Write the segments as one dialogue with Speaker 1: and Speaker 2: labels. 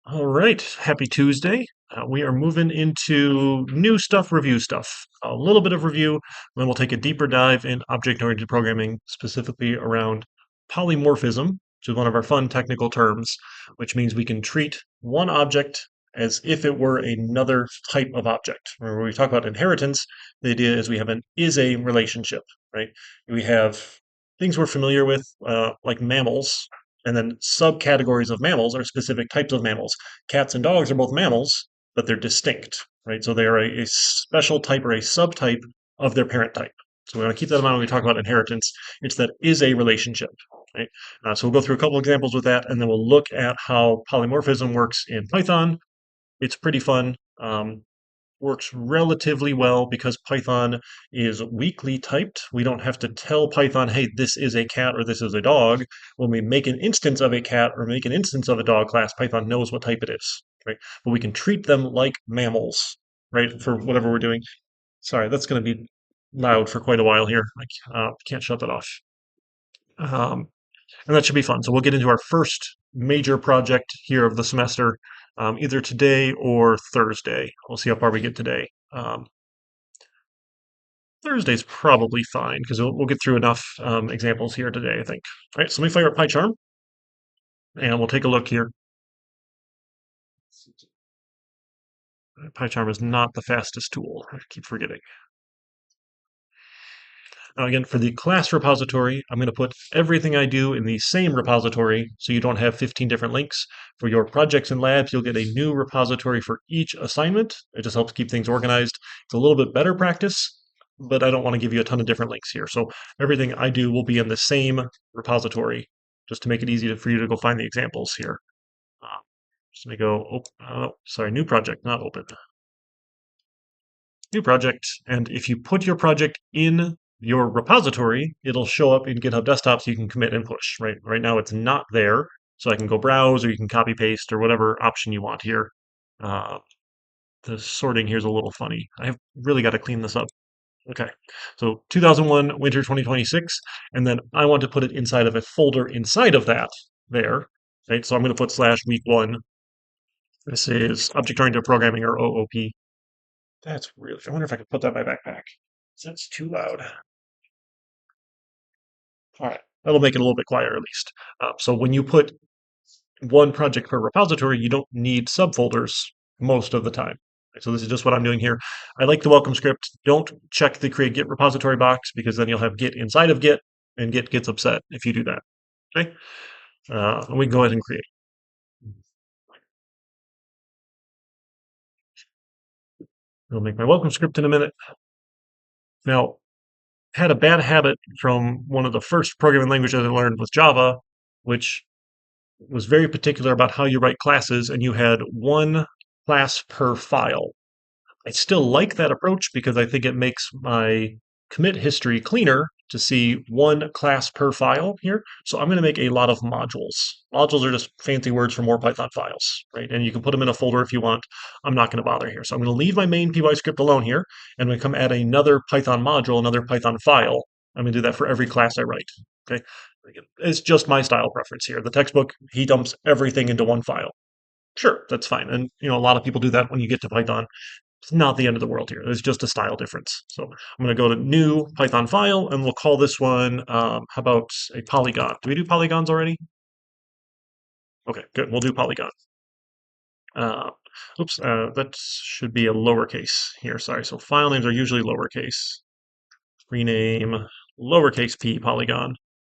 Speaker 1: All right, happy Tuesday. We are moving into new stuff, review stuff. A little bit of review, and then we'll take a deeper dive in object-oriented programming, specifically around polymorphism, which is one of our fun technical terms, which means we can treat one object as if it were another type of object. When we talk about inheritance, the idea is we have an is-a relationship, right? We have things we're familiar with, like mammals, and then subcategories of mammals are specific types of mammals. Cats and dogs are both mammals, but they're distinct, right? So they are a special type or a subtype of their parent type. So we want to keep that in mind when we talk about inheritance. It's that is a relationship, right? So we'll go through a couple examples with that, and then we'll look at how polymorphism works in Python. It's pretty fun. Works relatively well because Python is weakly typed. We don't have to tell Python, hey, this is a cat or this is a dog. When we make an instance of a cat or make an instance of a dog class, Python knows what type it is, right? But we can treat them like mammals, right, for whatever we're doing. Sorry, that's going to be loud for quite a while here. I can't shut that off. Um, and that should be fun. So we'll get into our first major project here of the semester, either today or Thursday. We'll see how far we get today. Thursday's probably fine because we'll get through enough examples here today, I think. All right, so let me fire up PyCharm and we'll take a look here. PyCharm is not the fastest tool. I keep forgetting. Now again, for the class repository, I'm going to put everything I do in the same repository so you don't have 15 different links. For your projects and labs, you'll get a new repository for each assignment. It just helps keep things organized. It's a little bit better practice, but I don't want to give you a ton of different links here. So everything I do will be in the same repository just to make it easy for you to go find the examples here. Just let me go, sorry, new project, not open. New project, and if you put your project in your repository, it'll show up in GitHub Desktop so you can commit and push, right? Right now it's not there, so I can go browse or you can copy paste or whatever option you want here. Uh, the sorting here is a little funny. I've really got to clean this up. Okay, so 2001, winter 2026, and then I want to put it inside of a folder inside of that there, right? So I'm going to put slash week one. This is object-oriented programming or OOP. That's really, I wonder if I could put that in my backpack. That's too loud. All right, that'll make it a little bit quieter at least. So when you put one project per repository, you don't need subfolders most of the time. So this is just what I'm doing here. I like the welcome script. Don't check the create Git repository box because then you'll have Git inside of Git, and Git gets upset if you do that. Okay, and we can go ahead and create. I'll make my welcome script in a minute. Now, had a bad habit from one of the first programming languages I learned was Java, which was very particular about how you write classes, and you had one class per file. I still like that approach because I think it makes my commit history cleaner to see one class per file here. So I'm going to make a lot of modules. Modules are just fancy words for more Python files, right? And you can put them in a folder if you want. I'm not going to bother here. So I'm going to leave my main py script alone here, and when I come add another Python module, another Python file, I'm going to do that for every class I write. Okay, it's just my style preference here. The textbook, he dumps everything into one file. Sure, that's fine. And a lot of people do that when you get to Python. It's not the end of the world here. There's just a style difference. So I'm going to go to new Python file, and we'll call this one, how about a polygon? Do we do polygons already? Okay, good. We'll do polygon. Uh, oops, that should be a lowercase here. Sorry. So file names are usually lowercase. Rename lowercase p polygon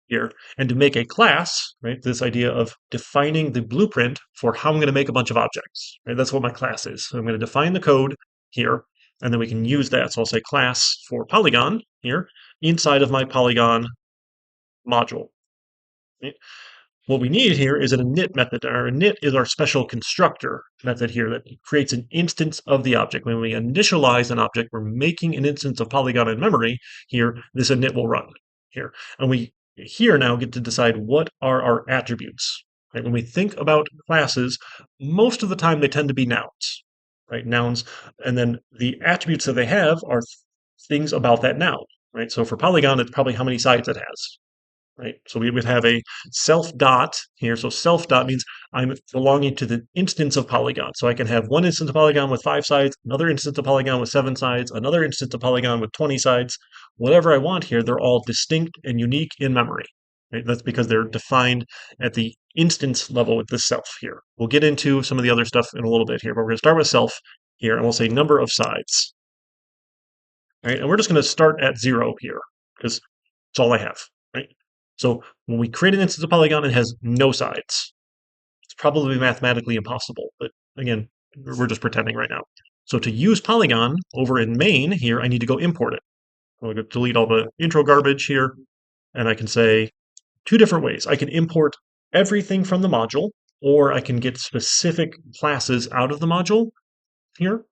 Speaker 1: here. And to make a class, right, this idea of defining the blueprint for how I'm going to make a bunch of objects, right? That's what my class is. So I'm going to define the code here, and then we can use that. So I'll say class for polygon here inside of my polygon module. Right? What we need here is an init method. Our init is our special constructor method here that creates an instance of the object. When we initialize an object, we're making an instance of polygon in memory here. This init will run here. And we here now get to decide what are our attributes. Right? When we think about classes, most of the time they tend to be nouns, right? Nouns, and then the attributes that they have are things about that noun, right? So for polygon, it's probably how many sides it has. right? So we would have a self dot here. So self dot means I'm belonging to the instance of polygon. So I can have one instance of polygon with 5 sides, another instance of polygon with 7 sides, another instance of polygon with 20 sides. Whatever I want here, they're all distinct and unique in memory. Right? That's because they're defined at the instance level with the self here. We'll get into some of the other stuff in a little bit here, but we're going to start with self here, and we'll say number of sides. Right? And we're just going to start at 0 here because it's all I have. Right? So when we create an instance of polygon, it has no sides. It's probably mathematically impossible, but again, we're just pretending right now. So to use polygon over in main here, I need to go import it. I'm going to delete all the intro garbage here, and I can say two different ways. I can import everything from the module, or I can get specific classes out of the module here.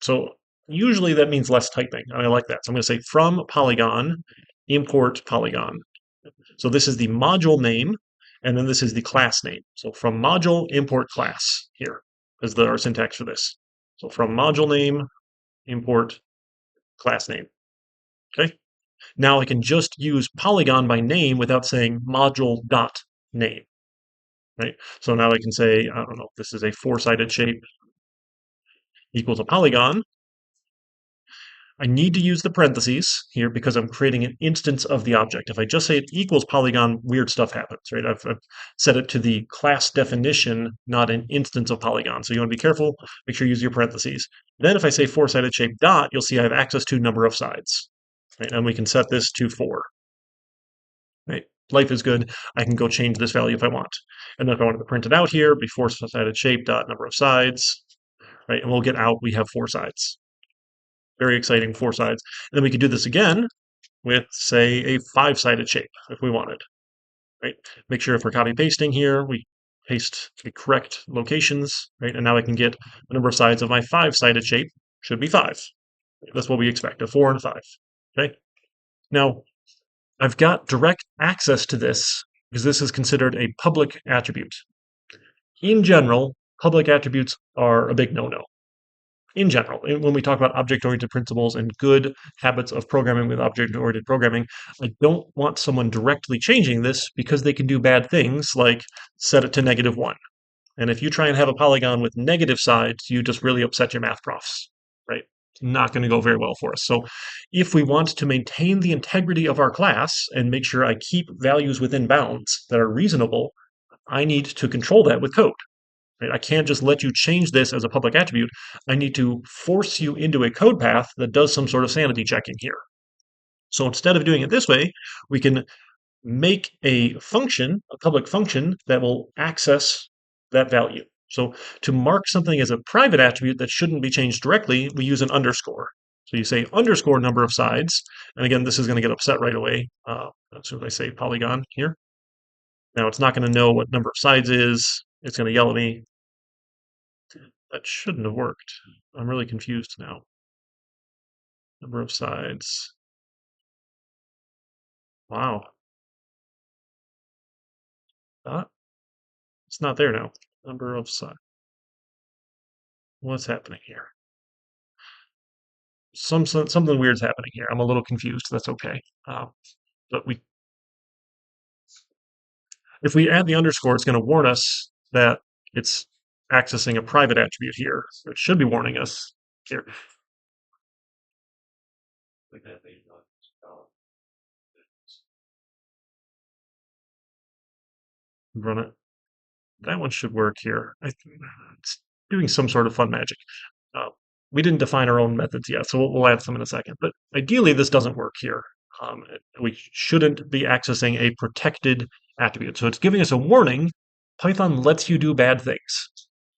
Speaker 1: So usually that means less typing. I like that. So I'm going to say from polygon, import polygon. So this is the module name, and then this is the class name. So from module, import class here is our syntax for this. So from module name, import class name. Okay. Now I can just use polygon by name without saying module dot name. Right. So now I can say, I don't know, this is a 4-sided shape equals a polygon. I need to use the parentheses here because I'm creating an instance of the object. If I just say it equals polygon, weird stuff happens, right? I've set it to the class definition, not an instance of polygon. So you want to be careful, make sure you use your parentheses. Then if I say 4-sided shape dot, you'll see I have access to number of sides, right? And we can set this to 4, right? Life is good. I can go change this value if I want. And then if I wanted to print it out here, be 4-sided shape dot number of sides, right? And we'll get out, we have 4 sides. Very exciting, 4 sides. And then we could do this again with, say, a 5-sided shape if we wanted, right? Make sure if we're copy pasting here, we paste the correct locations, right? And now I can get the number of sides of my 5-sided shape should be 5. That's what we expect, a 4 and a 5, okay? Now, I've got direct access to this because this is considered a public attribute. In general, public attributes are a big no-no. In general, when we talk about object-oriented principles and good habits of programming with object-oriented programming, I don't want someone directly changing this because they can do bad things like set it to -1. And if you try and have a polygon with negative sides, you just really upset your math profs, right? It's not going to go very well for us. So if we want to maintain the integrity of our class and make sure I keep values within bounds that are reasonable, I need to control that with code. Right? I can't just let you change this as a public attribute. I need to force you into a code path that does some sort of sanity checking here. So instead of doing it this way, we can make a function, a public function, that will access that value. So to mark something as a private attribute that shouldn't be changed directly, we use an underscore. So you say underscore number of sides. And again, this is going to get upset right away. As soon as I say polygon here. Now it's not going to know what number of sides is. It's going to yell at me. That shouldn't have worked. I'm really confused now. Number of sides. Wow. It's not there now. Number of sides. What's happening here? Something weird's happening here. I'm a little confused. That's okay. But if we add the underscore, it's going to warn us that it's accessing a private attribute here. So it should be warning us here. Run it. That one should work here. It's doing some sort of fun magic. Uh, we didn't define our own methods yet, so we'll add some in a second. But ideally, this doesn't work here. We shouldn't be accessing a protected attribute. So it's giving us a warning. Python lets you do bad things,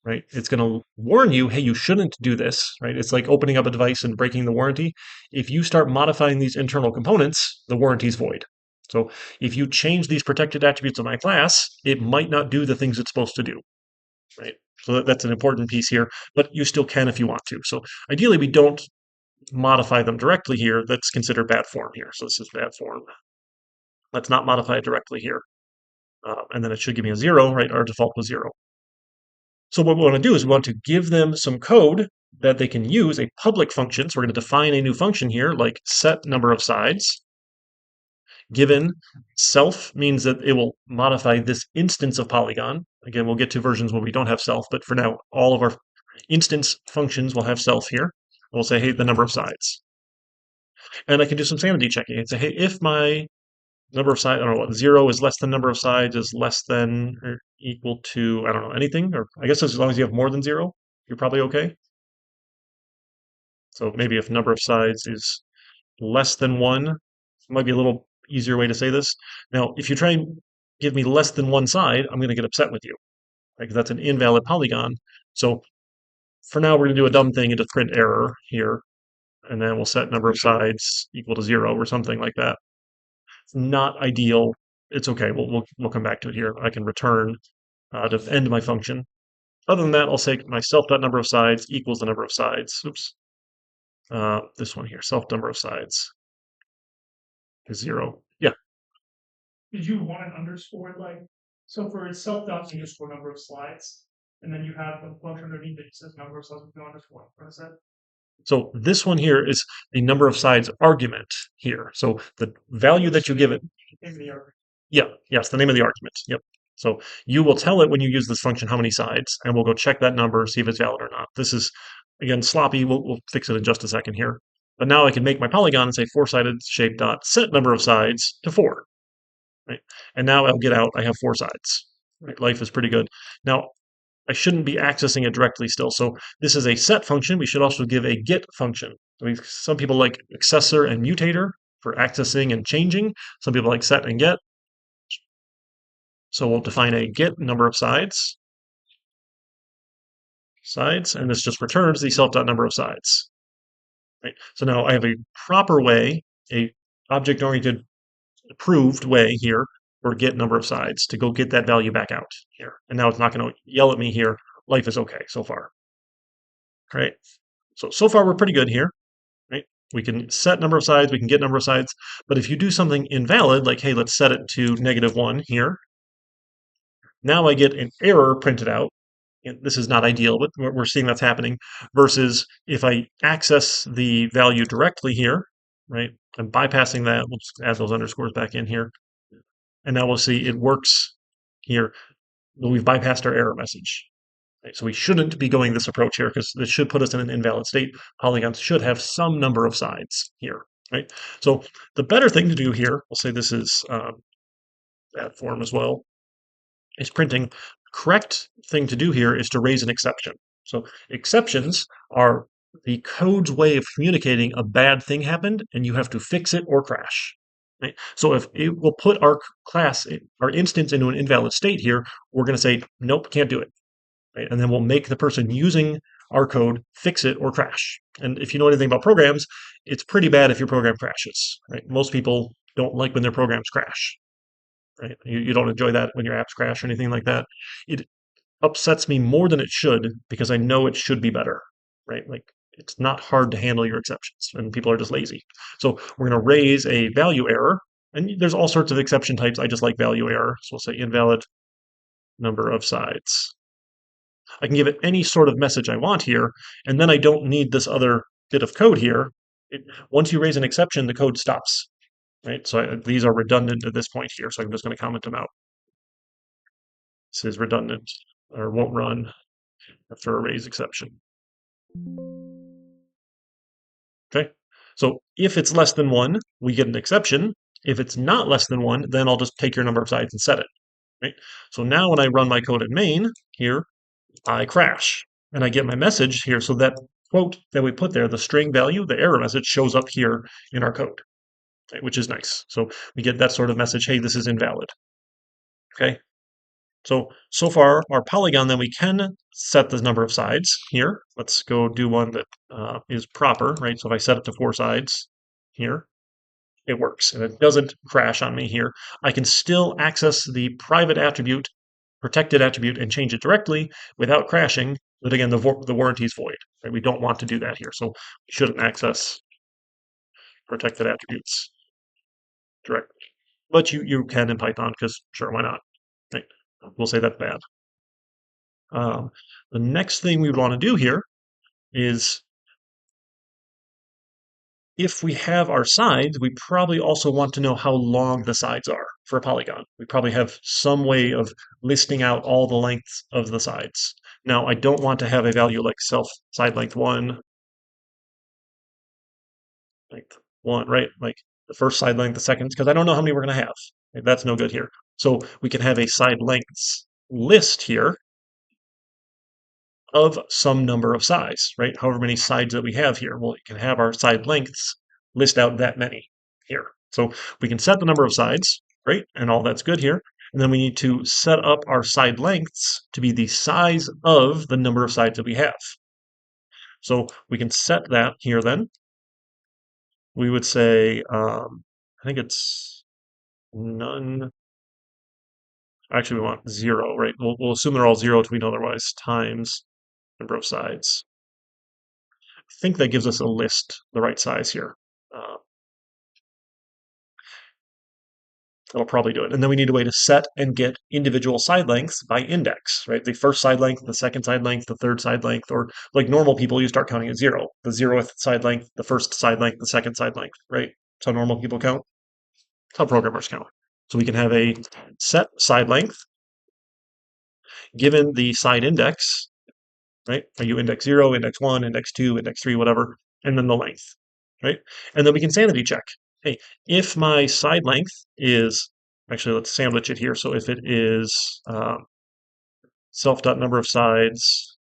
Speaker 1: right? It's going to warn you, hey, you shouldn't do this, right? It's like opening up a device and breaking the warranty. If you start modifying these internal components, the warranty's void. So if you change these protected attributes of my class, it might not do the things it's supposed to do, right? So that's an important piece here, but you still can if you want to. So ideally, we don't modify them directly here. That's considered bad form here. So this is bad form. Let's not modify it directly here. And then it should give me a 0, right? Our default was 0. So what we want to do is we want to give them some code that they can use, a public function. So we're going to define a new function here, like set number of sides. given self means that it will modify this instance of polygon. Again, we'll get to versions where we don't have self, but for now, all of our instance functions will have self here. We'll say, hey, the number of sides. And I can do some sanity checking and say, hey, if my number of sides, I don't know what, 0 is less than number of sides is less than or equal to, I don't know, anything, or I guess as long as you have more than 0, you're probably okay. So maybe if number of sides is less than 1, it might be a little easier way to say this. Now, if you try and give me less than 1 side, I'm going to get upset with you, right? Because that's an invalid polygon. So for now, we're going to do a dumb thing and just print error here, and then we'll set number of sides equal to 0 or something like that. It's not ideal. It's okay. We'll come back to it here. I can return to end my function. Other than that, I'll say my self.number of sides equals the number of sides. Oops. This one here, self number of sides is 0. Yeah.
Speaker 2: Did you want an underscore like so for itself dot underscore number of slides, and then you have a function underneath that says number of slides with no underscore. What is that?
Speaker 1: So this one here is the number of sides argument here. So the value that you give it. Yeah, yes, the name of the argument. Yep. So you will tell it when you use this function how many sides, and we'll go check that number, see if it's valid or not. This is, again, sloppy. We'll fix it in just a second here. But now I can make my polygon and say four-sided shape dot set number of sides to 4. Right? And now I'll get out, I have 4 sides. Right? Life is pretty good. Now, I shouldn't be accessing it directly still. So this is a set function. We should also give a get function. Some people like accessor and mutator for accessing and changing. Some people like set and get. So we'll define a get number of sides, and this just returns the self.number of sides. Right? So now I have a proper way, a object-oriented approved way here for get number of sides to go get that value back out here. And now it's not going to yell at me here. Life is okay so far. Right? So far we're pretty good here. Right? We can set number of sides, we can get number of sides, but if you do something invalid, like, hey, let's set it to -1 here, now I get an error printed out. And this is not ideal, but we're seeing that's happening, versus if I access the value directly here, right, I'm bypassing that. We'll just add those underscores back in here, and now we'll see it works here. We've bypassed our error message. Right? So we shouldn't be going this approach here because this should put us in an invalid state. Polygons should have some number of sides here, right? So the better thing to do here, we'll say this is that form as well, is printing. Correct thing to do here is to raise an exception. So exceptions are the code's way of communicating a bad thing happened and you have to fix it or crash. Right? So if it will put our class, our instance into an invalid state here, we're going to say, nope, can't do it. Right? And then we'll make the person using our code fix it or crash. And if you know anything about programs, it's pretty bad if your program crashes. Right? Most people don't like when their programs crash. Right? You don't enjoy that when your apps crash or anything like that. It upsets me more than it should because I know it should be better. Right? Like it's not hard to handle your exceptions, and people are just lazy. So we're going to raise a value error, and there's all sorts of exception types. I just like value error, so we'll say invalid number of sides. I can give it any sort of message I want here, and then I don't need this other bit of code here. Once you raise an exception, the code stops. Right? So these are redundant at this point here, so I'm just going to comment them out. This is redundant, or won't run after a raise exception. Okay, so if it's less than 1, we get an exception. If it's not less than 1, then I'll just take your number of sides and set it. Right? So now when I run my code in main here, I crash and I get my message here. So that quote that we put there, the string value, the error message shows up here in our code, right, which is nice. So we get that sort of message, hey, this is invalid. Okay. So far our polygon, then we can set the number of sides here. Let's go do one that is proper, right? So if I set it to 4 sides here, it works and it doesn't crash on me here. I can still access the private attribute, protected attribute, and change it directly without crashing. But again, the warranty is void. Right? We don't want to do that here. So we shouldn't access protected attributes directly. But you can in Python because sure, why not? Right? We'll say that's bad. The next thing we would want to do here is if we have our sides, we probably also want to know how long the sides are for a polygon. We probably have some way of listing out all the lengths of the sides. Now, I don't want to have a value like self side length 1, length 1, right? Like the first side length, the second, because I don't know how many we're going to have. Okay, that's no good here. So we can have a side lengths list here of some number of sides, right? However many sides that we have here. Well, you can have our side lengths list out that many here. So we can set the number of sides, right? And all that's good here. And then we need to set up our side lengths to be the size of the number of sides that we have. So we can set that here then. We would say, I think it's none. Actually, we want 0, right? We'll assume they're all 0 until we know otherwise, times number of sides. I think that gives us a list, the right size here. Uh, that'll probably do it. And then we need a way to set and get individual side lengths by index, right? The first side length, the second side length, the third side length, or like normal people, you start counting at 0. The 0th side length, the first side length, the second side length, right? That's how normal people count. That's how programmers count. So we can have a set side length given the side index, right? Are you index 0, index 1, index 2, index 3, whatever, and then the length, right? And then we can sanity check. Hey, if my side length is, actually, let's sandwich it here. So if it is self.number of sides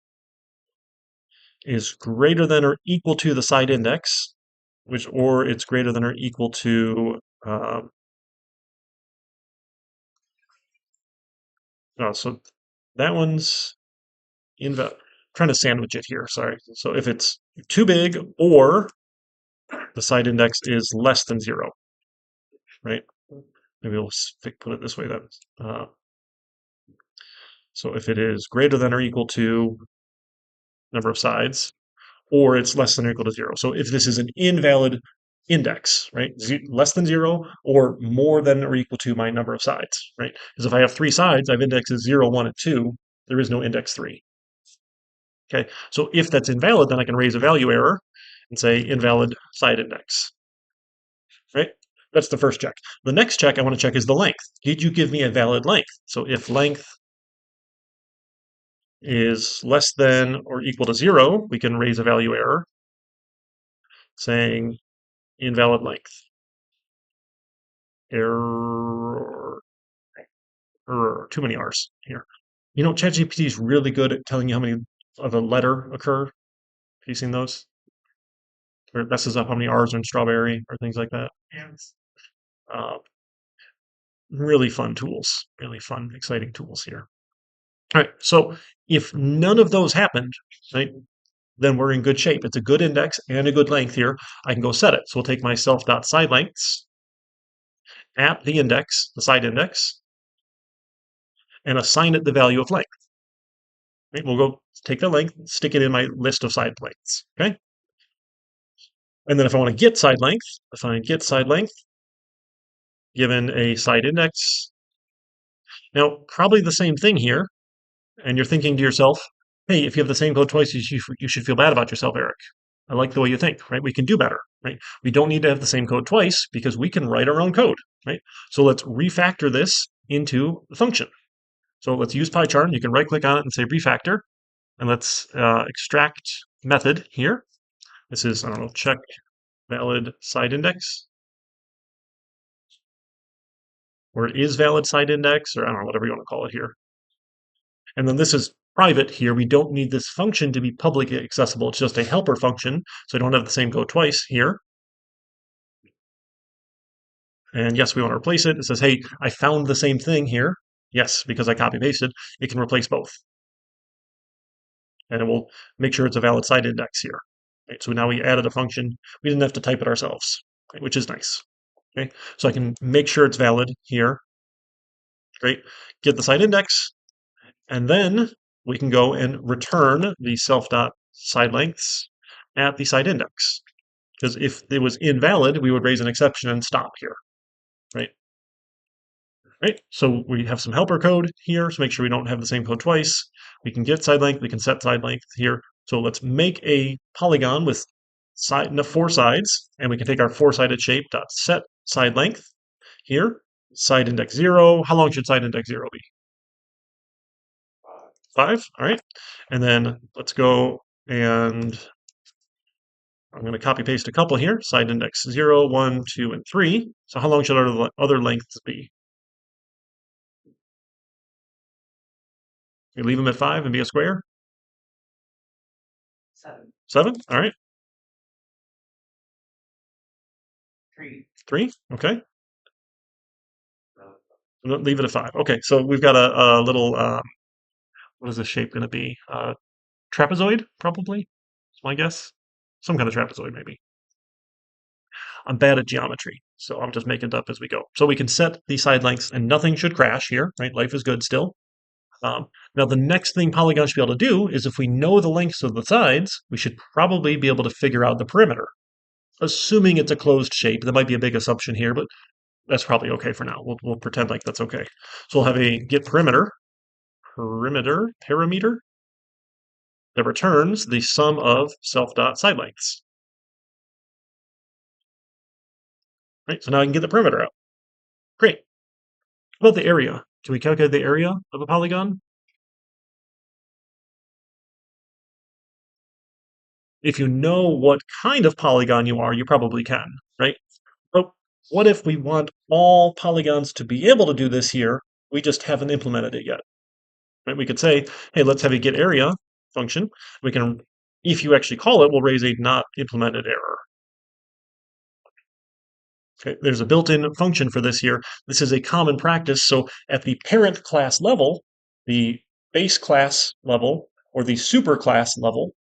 Speaker 1: is greater than or equal to the side index, or it's greater than or equal to, so that one's trying to sandwich it here, sorry. So if it's too big or the side index is less than 0, right? Maybe we'll put it this way then. So if it is greater than or equal to number of sides, or it's less than or equal to 0. So if this is an invalid index, right? Less than 0 or more than or equal to my number of sides, right? Because if I have 3 sides, I have indexes 0, 1, and 2. There is no index 3. Okay, so if that's invalid, then I can raise a value error and say invalid side index, right? That's the first check. The next check I want to check is the length. Did you give me a valid length? So if length is less than or equal to 0, we can raise a value error saying invalid length. Error, too many R's here. You know, ChatGPT is really good at telling you how many of a letter occur. Have you seen those? Or it messes up how many R's are in strawberry or things like that. Uh, really fun tools, really fun, exciting tools here. All right, so if none of those happened, right, then we're in good shape. It's a good index and a good length here. I can go set it. So we'll take my self.side lengths at the index, the side index, and assign it the value of length. Right? We'll go take the length, stick it in my list of side lengths. Okay. And then if I want to get side length, define get side length given a side index. Now, probably the same thing here. And you're thinking to yourself, hey, if you have the same code twice, you should feel bad about yourself, Eric. I like the way you think, right? We can do better, right? We don't need to have the same code twice because we can write our own code, right? So let's refactor this into the function. So let's use PyCharm. You can right click on it and say refactor. And let's extract method here. This is, I don't know, check valid side index. Or it is valid side index, or I don't know, whatever you want to call it here. And then this is private here. We don't need this function to be publicly accessible. It's just a helper function, so I don't have the same code twice here. And yes, we want to replace it. It says, hey, I found the same thing here. Yes, because I copy pasted, it can replace both. And it will make sure it's a valid side index here. Right, so now we added a function. We didn't have to type it ourselves, right, which is nice. Okay, so I can make sure it's valid here. Great. Get the side index, and then we can go and return the self.side lengths at the side index. Because if it was invalid, we would raise an exception and stop here, right? Right. So we have some helper code here, so make sure we don't have the same code twice. We can get side length, we can set side length here. So let's make a polygon with four sides, and we can take our four-sided shape dot set side length here, side index 0. How long should side index 0 be? 5. All right. And then let's go and I'm going to copy paste a couple here. Side index 0, 1, 2, and 3. So how long should our other lengths be? We leave them at 5 and be a square?
Speaker 2: 7.
Speaker 1: 7? All right.
Speaker 2: 3.
Speaker 1: 3? Okay. Leave it at 5. Okay, so we've got a little, what is this shape going to be? Trapezoid, probably, is my guess. Some kind of trapezoid, maybe. I'm bad at geometry, so I'm just making it up as we go. So we can set the side lengths, and nothing should crash here, right? Life is good still. Now, the next thing polygons should be able to do is if we know the lengths of the sides, we should probably be able to figure out the perimeter. Assuming it's a closed shape, that might be a big assumption here, but that's probably okay for now. We'll pretend like that's okay. So we'll have a get perimeter parameter that returns the sum of self dot side lengths. Right, so now I can get the perimeter out. Great. What about the area? Can we calculate the area of a polygon? If you know what kind of polygon you are, you probably can, right? But what if we want all polygons to be able to do this here? We just haven't implemented it yet. Right? We could say, hey, let's have a get area function. We can, if you actually call it, we'll raise a not implemented error. Okay, there's a built-in function for this here. This is a common practice. So at the parent class level, the base class level, or the super class level,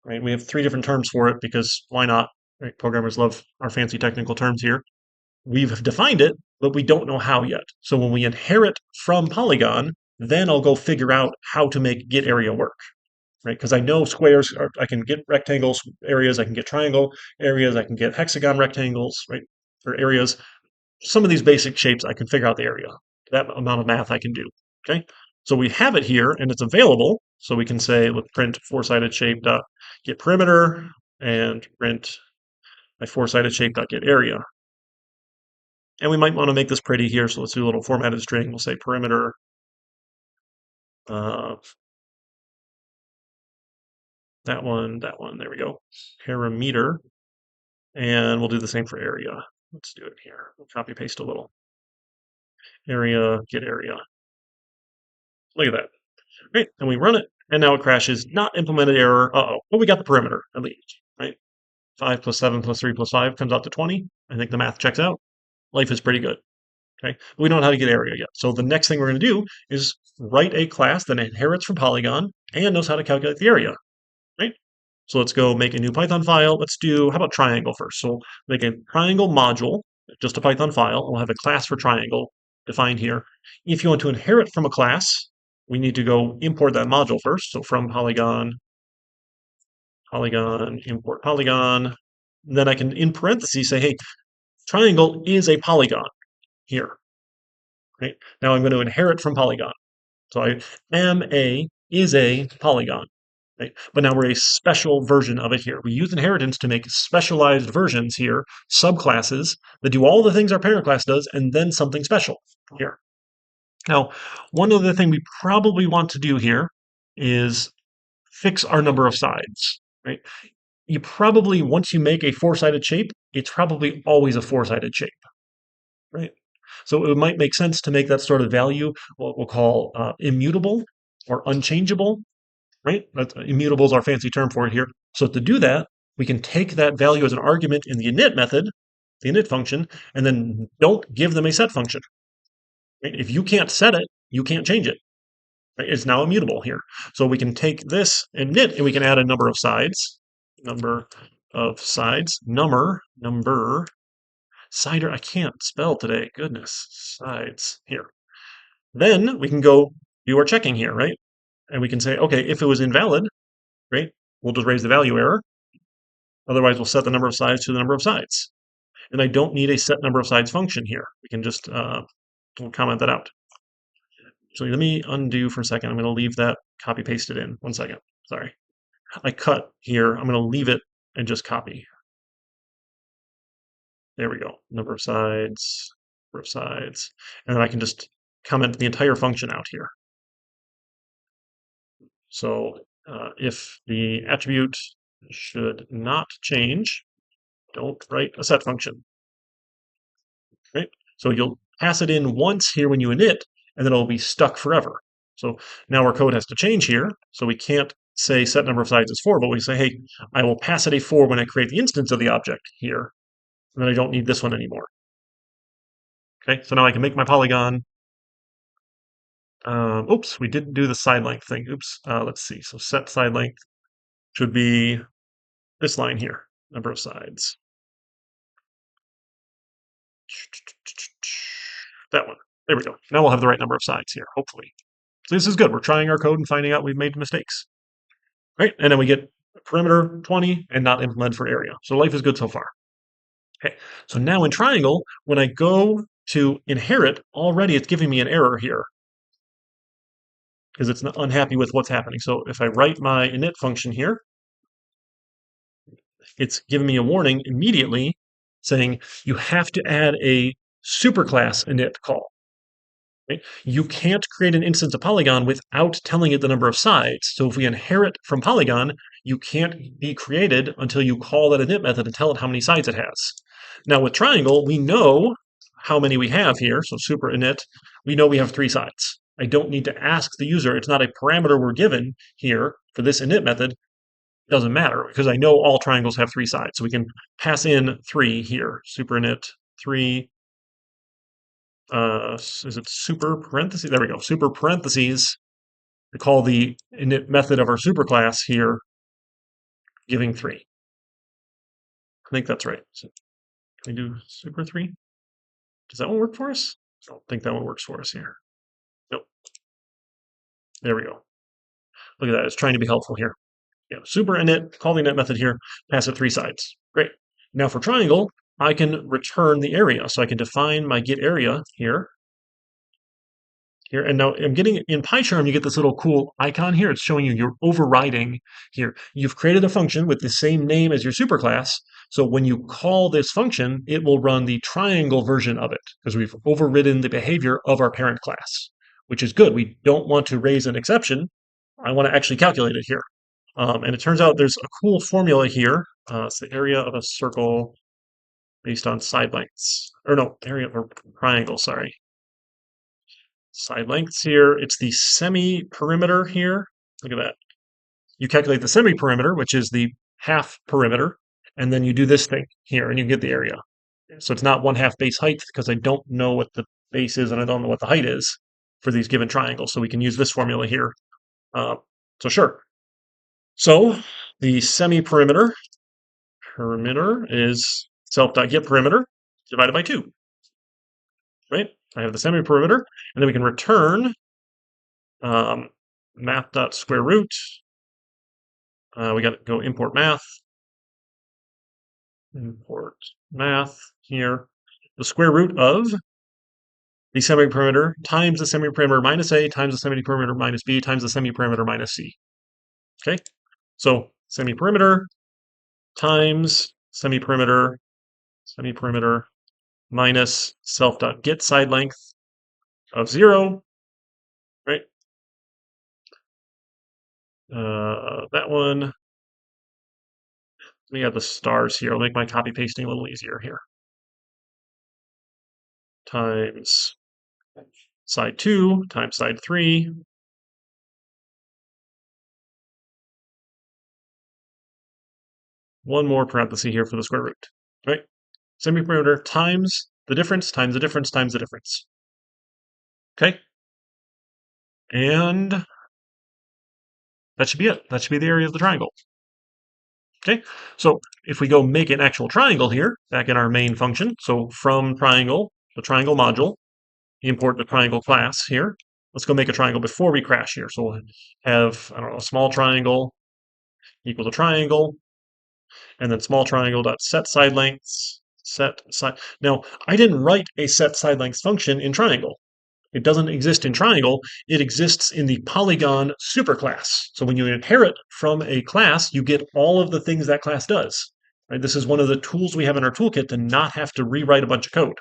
Speaker 1: right? We have three different terms for it because why not? Right? Programmers love our fancy technical terms here. We've defined it, but we don't know how yet. So when we inherit from Polygon, then I'll go figure out how to make get area work, right? Because I know squares, I can get rectangles areas, I can get triangle areas, I can get hexagon rectangles, right? Or areas. Some of these basic shapes, I can figure out the area. That amount of math I can do, okay? So we have it here and it's available. So we can say, let's print four-sided shape dot get perimeter and print my four-sided shape dot get area. And we might want to make this pretty here, so let's do a little formatted string. We'll say perimeter. Uh, that one, there we go. Parameter. And we'll do the same for area. Let's do it here. We'll copy paste a little. Area, get area. Look at that. Great. And we run it, and now it crashes. Not implemented error. Uh-oh. But we got the perimeter, at least, right? 5 plus 7 plus 3 plus 5 comes out to 20. I think the math checks out. Life is pretty good. Okay, but we don't know how to get area yet. So the next thing we're going to do is write a class that inherits from Polygon and knows how to calculate the area, right? So let's go make a new Python file. Let's do, how about triangle first? So make a triangle module, just a Python file. We'll have a class for triangle defined here. If you want to inherit from a class, we need to go import that module first. So from Polygon, import Polygon. Then I can, in parentheses, say, hey, triangle is a polygon here. Right? Now I'm going to inherit from Polygon. So I am is a polygon. Right? But now we're a special version of it here. We use inheritance to make specialized versions here, subclasses that do all the things our parent class does, and then something special here. Now, one other thing we probably want to do here is fix our number of sides. Right? You probably, once you make a four-sided shape, it's probably always a four-sided shape. Right? So it might make sense to make that sort of value what we'll call immutable or unchangeable, right? Immutable is our fancy term for it here. So to do that, we can take that value as an argument in the init method, the init function, and then don't give them a set function. Right? If you can't set it, you can't change it. Right? It's now immutable here. So we can take this init and we can add a number of sides. Number, cider, I can't spell today. Goodness, sides here. Then we can go do our checking here, right? And we can say, okay, if it was invalid, right, we'll just raise the value error. Otherwise, we'll set the number of sides to the number of sides. And I don't need a set number of sides function here. We can just we'll comment that out. So let me undo for a second. I'm going to leave that copy pasted in. 1 second. Sorry. I cut here. I'm going to leave it and just copy. There we go. Number of sides, and then I can just comment the entire function out here. So if the attribute should not change, don't write a set function. Right? So you'll pass it in once here when you init, and then it'll be stuck forever. So now our code has to change here. So we can't say set number of sides is 4, but we say, hey, I will pass it a 4 when I create the instance of the object here. And then I don't need this one anymore. Okay, so now I can make my polygon. Oops, we didn't do the side length thing. Oops, let's see. So set side length should be this line here, number of sides. That one. There we go. Now we'll have the right number of sides here, hopefully. So this is good. We're trying our code and finding out we've made mistakes. Right? And then we get perimeter 20 and not implemented for area. So life is good so far. Okay. So now in triangle, when I go to inherit, already it's giving me an error here because it's not unhappy with what's happening. So if I write my init function here, it's giving me a warning immediately saying you have to add a superclass init call. Right? You can't create an instance of Polygon without telling it the number of sides. So if we inherit from Polygon, you can't be created until you call that init method and tell it how many sides it has. Now with Triangle, we know how many we have here. So super init, we know we have 3 sides. I don't need to ask the user. It's not a parameter we're given here for this init method. It doesn't matter because I know all triangles have 3 sides. So we can pass in 3 here. Super init 3. Is it super parentheses? There we go. Super parentheses. We call the init method of our superclass here, giving 3. I think that's right. So can we do super 3? Does that one work for us? I don't think that one works for us here. Nope. There we go. Look at that. It's trying to be helpful here. Yeah, super init, call the init method here, pass it 3 sides. Great. Now for triangle, I can return the area. So I can define my get area here. And now I'm getting in PyCharm, you get this little cool icon here. It's showing you you're overriding here. You've created a function with the same name as your superclass. So when you call this function, it will run the triangle version of it because we've overridden the behavior of our parent class, which is good. We don't want to raise an exception. I want to actually calculate it here. And it turns out there's a cool formula here. It's the area of a circle based on side lengths. Or no, area of a triangle, sorry. Side lengths here. It's the semi-perimeter here. Look at that. You calculate the semi-perimeter, which is the half perimeter, and then you do this thing here, and you get the area. So it's not 1/2 base height because I don't know what the base is and I don't know what the height is for these given triangles. So we can use this formula here. So sure. So the semi-perimeter is self.get perimeter divided by 2. Right? I have the semi-perimeter, and then we can return math.square root. We got to go import math. Import math here. The square root of the semi-perimeter times the semi-perimeter minus a times the semi-perimeter minus b times the semi-perimeter minus c. Okay? So semi-perimeter times semi-perimeter minus self.get side length of 0, right? That one, let me add the stars here. I'll make my copy pasting a little easier here. Times side 2 times side 3. One more parenthesis here for the square root, right? Semi-perimeter times the difference times the difference times the difference. Okay? And that should be it. That should be the area of the triangle. Okay, so if we go make an actual triangle here, back in our main function, so from triangle, the triangle module, import the triangle class here. Let's go make a triangle before we crash here. So we'll have, I don't know, a small triangle equal to triangle, and then small triangle dot set side lengths, set side. Now, I didn't write a set side lengths function in triangle. It doesn't exist in triangle. It exists in the Polygon superclass. So when you inherit from a class, you get all of the things that class does. right? This is one of the tools we have in our toolkit to not have to rewrite a bunch of code,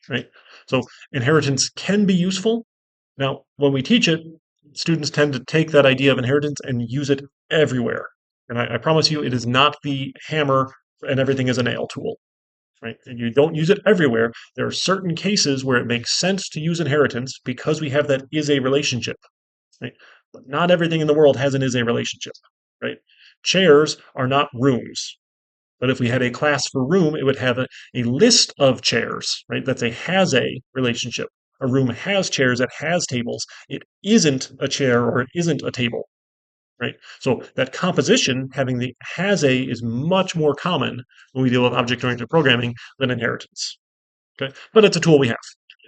Speaker 1: right? So inheritance can be useful. Now, when we teach it, students tend to take that idea of inheritance and use it everywhere. And I promise you, it is not the hammer and everything is a nail tool, right? And you don't use it everywhere. There are certain cases where it makes sense to use inheritance because we have that is a relationship, right? But not everything in the world has an is a relationship, right? Chairs are not rooms. But if we had a class for room, it would have a list of chairs, right? That's a has a relationship. A room has chairs, it has tables. It isn't a chair or it isn't a table, right? So that composition, having the has a, is much more common when we deal with object-oriented programming than inheritance. Okay, but it's a tool we have.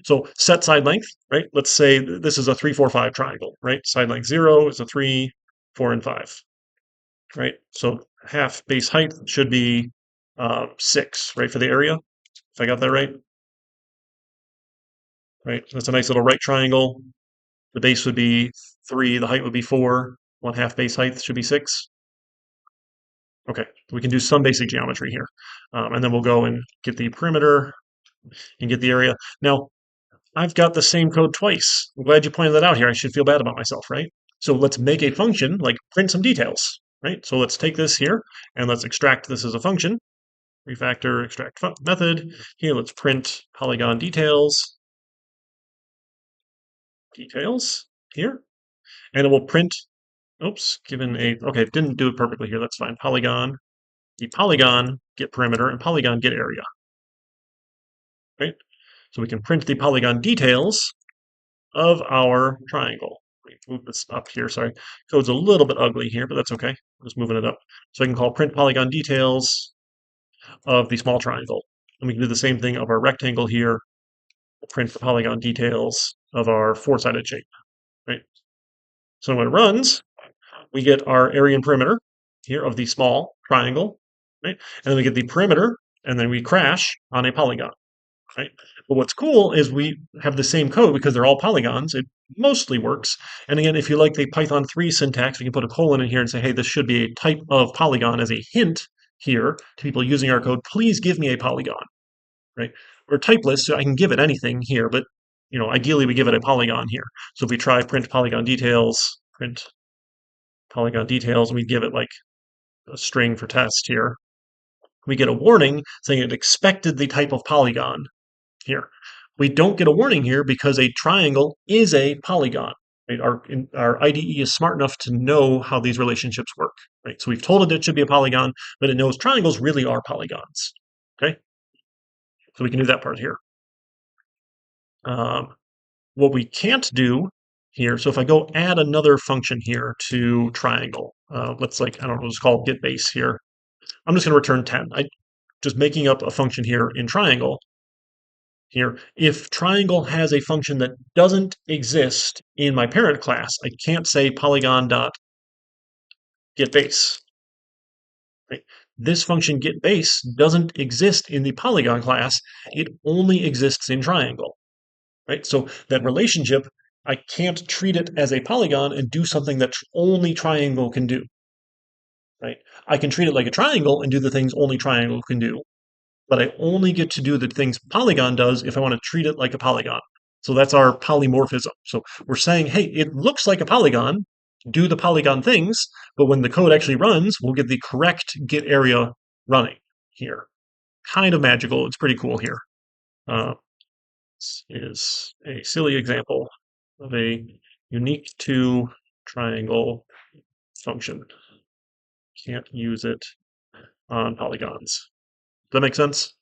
Speaker 1: So set side length, right? Let's say this is a 3, 4, 5 triangle, right? Side length 0 is a 3, 4, and 5, right? So half base height should be 6, right, for the area, if I got that right. Right, that's a nice little right triangle. The base would be 3, the height would be 4, 1/2 base height should be 6. Okay, we can do some basic geometry here. And then we'll go and get the perimeter and get the area. Now, I've got the same code twice. I'm glad you pointed that out here. I should feel bad about myself, right? So let's make a function, like print some details, right? So let's take this here and let's extract this as a function. Refactor extract method. Here, let's print polygon details here. And it will print, oops, given a, okay, it didn't do it perfectly here. That's fine. Polygon, the polygon get perimeter and polygon get area, right? So we can print the polygon details of our triangle. Let me move this up here. Sorry, code's a little bit ugly here, but that's okay. I'm just moving it up. So I can call print polygon details of the small triangle. And we can do the same thing of our rectangle here. We'll print the polygon details of our four-sided shape, right? So when it runs, we get our area and perimeter here of the small triangle, right? And then we get the perimeter, and then we crash on a polygon, right? But what's cool is we have the same code because they're all polygons. It mostly works. And again, if you like the Python 3 syntax, we can put a colon in here and say, hey, this should be a type of polygon as a hint here to people using our code. Please give me a polygon, right? We're typeless, so I can give it anything here, but ideally we give it a polygon here. So if we try print polygon details, and we give it like a string for test here, we get a warning saying it expected the type of polygon here. We don't get a warning here because a triangle is a polygon. Right? Our IDE is smart enough to know how these relationships work. Right? So we've told it it should be a polygon, but it knows triangles really are polygons. Okay, so we can do that part here. What we can't do here, so if I go add another function here to triangle, let's I don't know, let's call get base here. I'm just going to return 10. Just making up a function here in triangle here. If triangle has a function that doesn't exist in my parent class, I can't say polygon dot get base. Right? This function get base doesn't exist in the polygon class. It only exists in triangle. Right? So that relationship, I can't treat it as a polygon and do something that only triangle can do. Right? I can treat it like a triangle and do the things only triangle can do, but I only get to do the things polygon does if I want to treat it like a polygon. So that's our polymorphism. So we're saying, hey, it looks like a polygon, do the polygon things, but when the code actually runs, we'll get the correct get area running here. Kind of magical. It's pretty cool here. This is a silly example of a unique to triangle function. Can't use it on polygons. Does that make sense?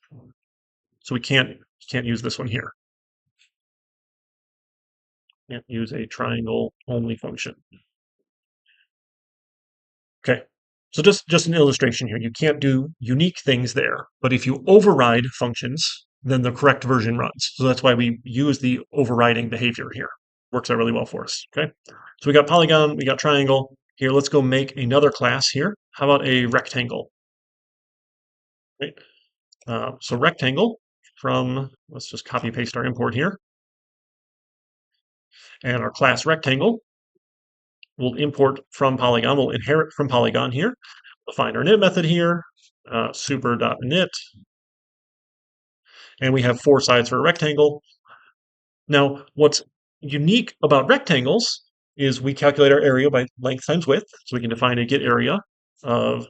Speaker 1: So we can't use this one here. Can't use a triangle only function. Okay, so just an illustration here. You can't do unique things there, but if you override functions, then the correct version runs. So that's why we use the overriding behavior here. Works out really well for us. Okay, so we got polygon, we got triangle. Here, let's go make another class here. How about a rectangle? Right. So rectangle from, let's just copy paste our import here. And our class rectangle will import from Polygon. We'll inherit from Polygon here. We'll find our init method here. super.init, and we have 4 sides for a rectangle. Now, what's unique about rectangles is we calculate our area by length times width, so we can define a get area of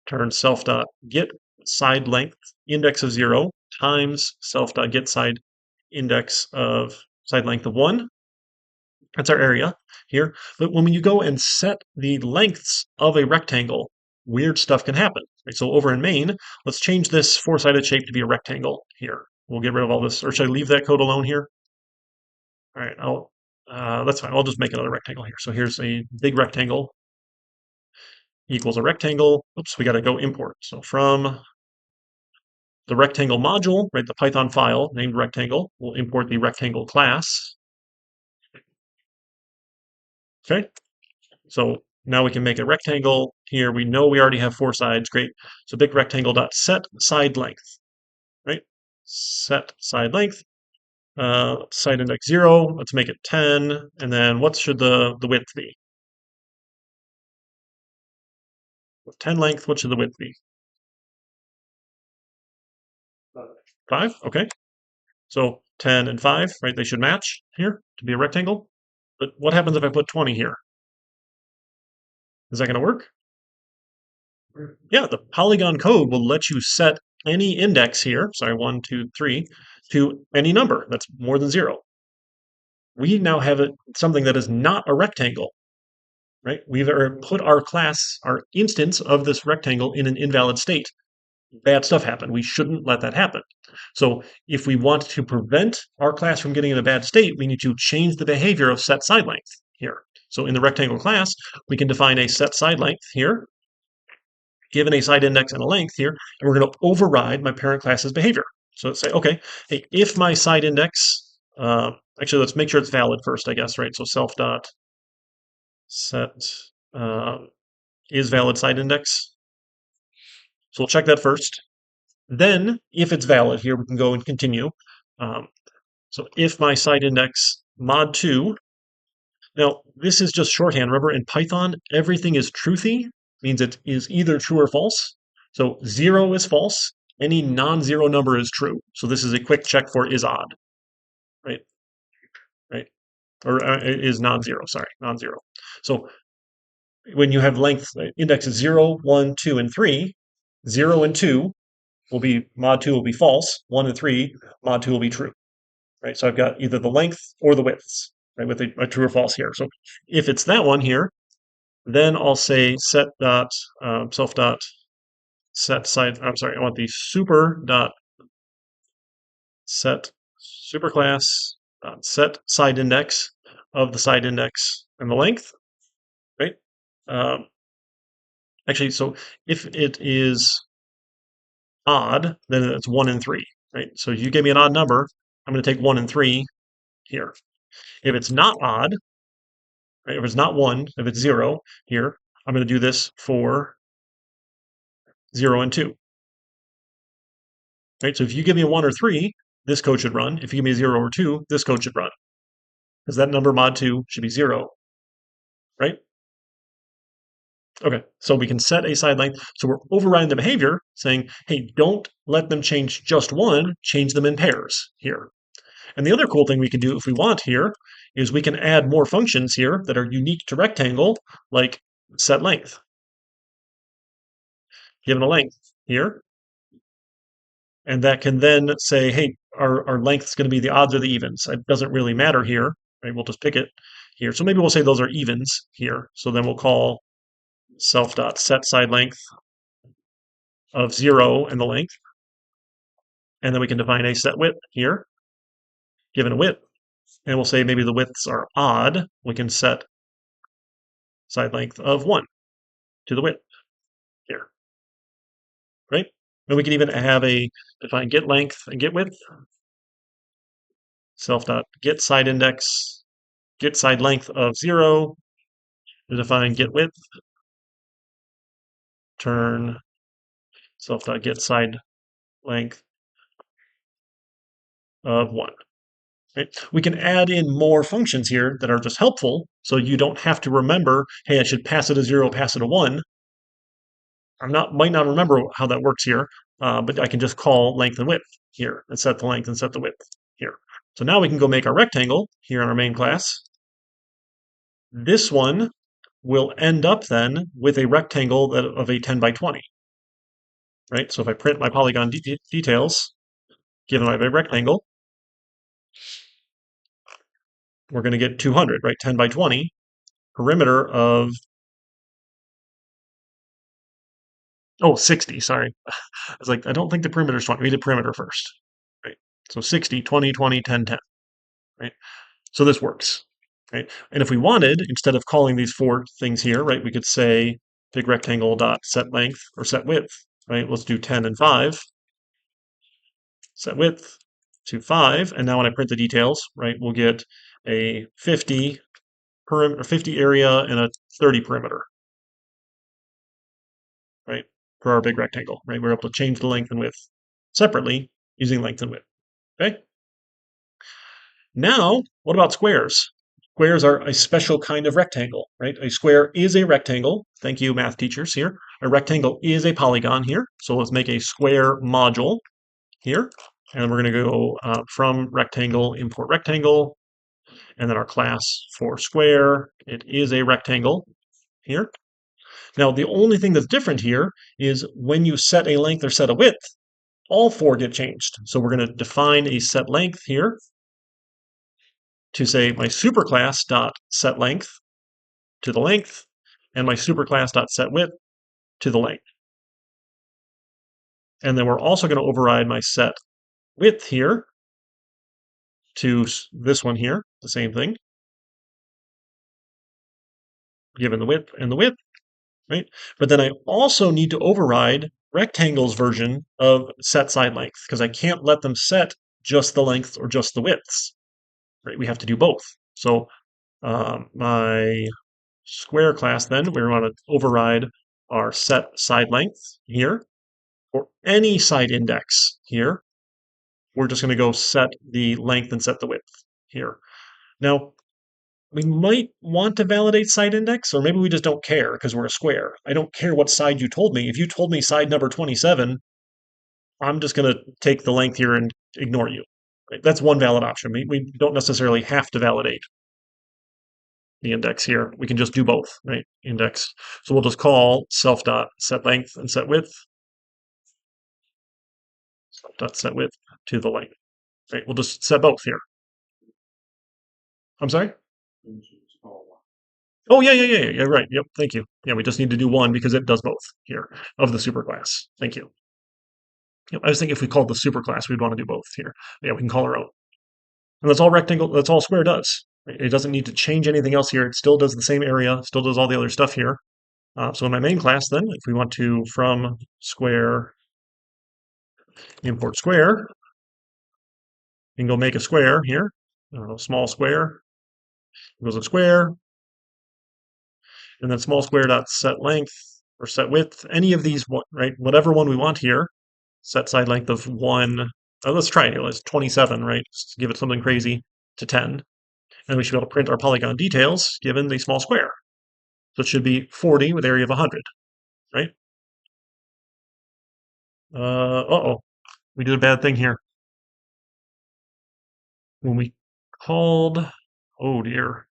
Speaker 1: turn self.get side length index of 0 times self.get side index of side length of 1. That's our area here. But when you go and set the lengths of a rectangle, weird stuff can happen. Right? So over in main, let's change this 4-sided shape to be a rectangle here. We'll get rid of all this, or should I leave that code alone here? All right, that's fine. I'll just make another rectangle here. So here's a big rectangle equals a rectangle. Oops, we got to go import. So from the rectangle module, right, the Python file named rectangle, we'll import the rectangle class. Okay, so now we can make a rectangle here. We know we already have 4 sides. Great. So big rectangle dot set side length, right? Set side length. Side index 0. Let's make it 10. And then what should the width be? With 10 length, what should the width be? 5. Okay. So 10 and 5, right? They should match here to be a rectangle. But what happens if I put 20 here? Is that going to work? Yeah, the Polygon code will let you set any index here, sorry, 1, 2, 3, to any number that's more than 0. We now have something that is not a rectangle, right? We've put our class, our instance of this rectangle in an invalid state. Bad stuff happened. We shouldn't let that happen. So if we want to prevent our class from getting in a bad state, we need to change the behavior of set side length here. So in the rectangle class, we can define a set side length here, given a side index and a length here, and we're going to override my parent class's behavior. So let's say, okay, hey, if my side index, actually, let's make sure it's valid first, I guess, right? So self dot set is valid side index. So we'll check that first. Then, if it's valid here, we can go and continue. So if my side index mod 2, now this is just shorthand. Remember, in Python, everything is truthy, means it is either true or false. So 0 is false. Any non-zero number is true. So this is a quick check for is odd, right? Right? Or is non-zero, sorry, non-zero. So when you have length indexes 0, 1, 2, and 3, 0 and 2 will be mod 2 will be false, 1 and 3 mod 2 will be true, right? So I've got either the length or the widths, right, with a true or false here. So if it's that one here, then I'll say set dot self dot set side. I'm sorry, I want the super dot set superclass dot set side index of the side index and the length, right? Um, Actually, so if it is odd, then it's 1 and 3, right? So you give me an odd number, I'm going to take 1 and 3 here. If it's not odd, right, if it's not 1, if it's 0 here, I'm going to do this for 0 and 2. Right? So if you give me a 1 or 3, this code should run. If you give me a 0 or 2, this code should run. Because that number mod 2 should be 0, right? Okay, so we can set a side length. So we're overriding the behavior, saying, hey, don't let them change just one, change them in pairs here. And the other cool thing we can do if we want here is we can add more functions here that are unique to rectangle, like set length. Given a length here, and that can then say, hey, our length is going to be the odds or the evens. It doesn't really matter here, right? We'll just pick it here. So maybe we'll say those are evens here. So then we'll call self.set side length of 0 and the length. And then we can define a set width here, given a width. And we'll say maybe the widths are odd. We can set side length of 1 to the width here, right? And we can even have a define get length and get width. Self.get side index, get side length of 0, to define get width, turn self.get side length of 1. Right? We can add in more functions here that are just helpful, so you don't have to remember, hey, I should pass it a 0, pass it a 1. might not remember how that works here, but I can just call length and width here and set the length and set the width here. So now we can go make our rectangle here in our main class. This one will end up then with a rectangle of a 10 by 20, right? So if I print my polygon details, given my rectangle, we're going to get 200, right? 10 by 20, perimeter of, oh, 60, sorry. I was like, I don't think the perimeter is 20. We did perimeter first, right? So 60, 20, 20, 10, 10, right? So this works, right? And if we wanted, instead of calling these four things here, right, we could say big rectangle dot set length or set width, right? Let's do 10 and 5, set width to 5, and now when I print the details, right, we'll get a 50 perimeter, 50 area and a 30 perimeter, right, for our big rectangle, right? We're able to change the length and width separately using length and width, okay? Now, what about squares? Squares are a special kind of rectangle, right? A square is a rectangle. Thank you, math teachers here. A rectangle is a polygon here. So let's make a square module here. And we're going to go from rectangle, import rectangle, and then our class for square. It is a rectangle here. Now, the only thing that's different here is when you set a length or set a width, all four get changed. So we're going to define a set length here to say my superclass dot set length to the length and my superclass dot set width to the length. And then we're also going to override my set width here to this one here, the same thing, given the width and the width, right? But then I also need to override rectangle's version of set side length because I can't let them set just the length or just the widths, right? We have to do both. So my square class then, we want to override our set side length here for any side index here. We're just going to go set the length and set the width here. Now, we might want to validate side index, or maybe we just don't care because we're a square. I don't care what side you told me. If you told me side number 27, I'm just going to take the length here and ignore you. Right? That's one valid option. We don't necessarily have to validate the index here. We can just do both, right? Index. So we'll just call self dot set length and set width, self dot set width to the length. Right? We'll just set both here. I'm sorry? Oh, yeah, right. Yep, thank you. Yeah, we just need to do one because it does both here of the superclass. Thank you. Yep, I was thinking if we called the superclass, we'd want to do both here. Yeah, we can call our own. And that's all rectangle, that's all square does. It doesn't need to change anything else here. It still does the same area, still does all the other stuff here. So in my main class then, if we want to from square, import square, we can go make a square here, small square, goes a square, and then small square dot set length or set width, any of these, right? Whatever one we want here, set side length of 1. Let's try it here. Let's 27, right? Just give it something crazy to 10. And we should be able to print our polygon details given the small square. So it should be 40 with area of 100, right? Uh-oh. We did a bad thing here. When we called, oh dear.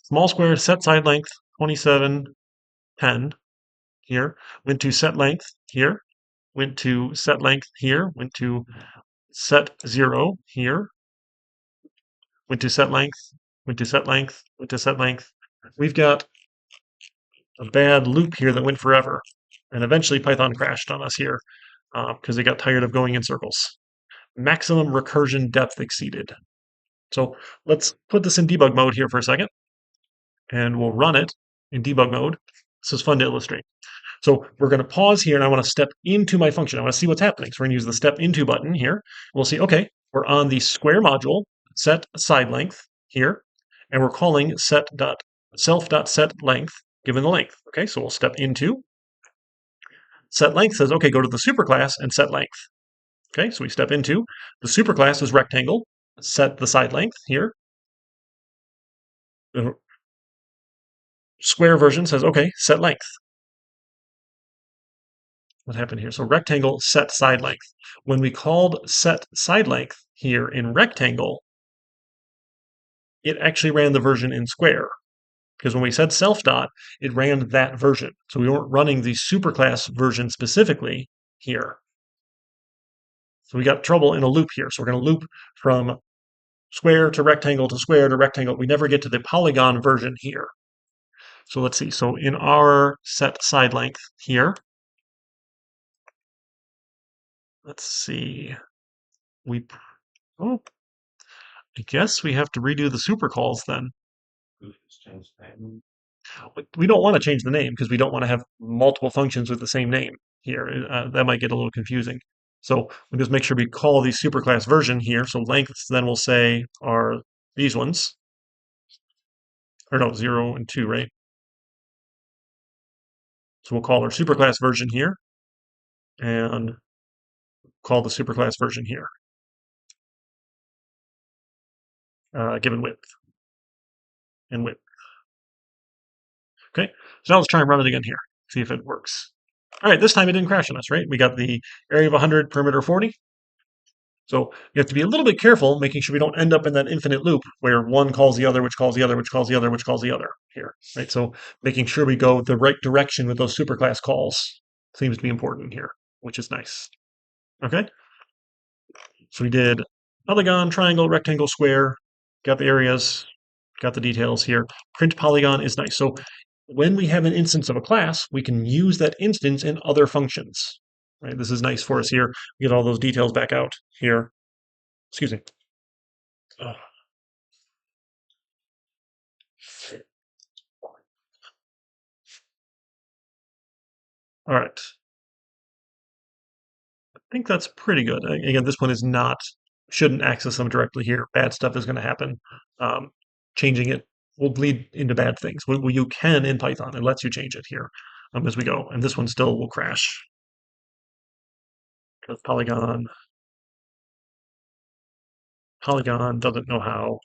Speaker 1: Small square set side length 27, 10 here. Went to set length here. Went to set length here. Went to set 0 here. Went to set length. Went to set length. Went to set length. We've got a bad loop here that went forever. And eventually Python crashed on us here because it got tired of going in circles. Maximum recursion depth exceeded. So let's put this in debug mode here for a second. And we'll run it in debug mode. This is fun to illustrate. So we're going to pause here and I want to step into my function. I want to see what's happening. So we're going to use the step into button here. We'll see, okay, we're on the square module, set side length here, and we're calling self.set length given the length. Okay, so we'll step into. Set length says, okay, go to the superclass and set length. Okay, so we step into. The superclass is rectangle. Set the side length here. The square version says, okay, set length. what happened here? So rectangle set side length. When we called set side length here in rectangle, it actually ran the version in square. Because when we said self dot, it ran that version. So we weren't running the superclass version specifically here. So we got trouble in a loop here. So we're going to loop from square to rectangle to square to rectangle. We never get to the polygon version here. So let's see. So in our set side length here, let's see. Oh, I guess we have to redo the super calls then. We don't want to change the name because we don't want to have multiple functions with the same name here. That might get a little confusing. So we just make sure we call the superclass version here. So lengths then we'll say are these ones. Or no, 0 and 2, right? So we'll call our superclass version here and call the superclass version here, given width and width. Okay, so now let's try and run it again here, see if it works. All right, this time it didn't crash on us, right? We got the area of 100, perimeter 40. So you have to be a little bit careful, making sure we don't end up in that infinite loop where one calls the other, which calls the other, which calls the other, which calls the other here, right? So making sure we go the right direction with those superclass calls seems to be important here, which is nice. Okay, so we did polygon, triangle, rectangle, square, got the areas, got the details here. Print polygon is nice. So when we have an instance of a class, we can use that instance in other functions. Right? This is nice for us here. We get all those details back out here. Excuse me. Ugh. All right. I think that's pretty good. Again, this one is not, shouldn't access them directly here. Bad stuff is going to happen. Um, Changing it will lead into bad things. You can in Python. It lets you change it here as we go. And this one still will crash. Because Polygon doesn't know how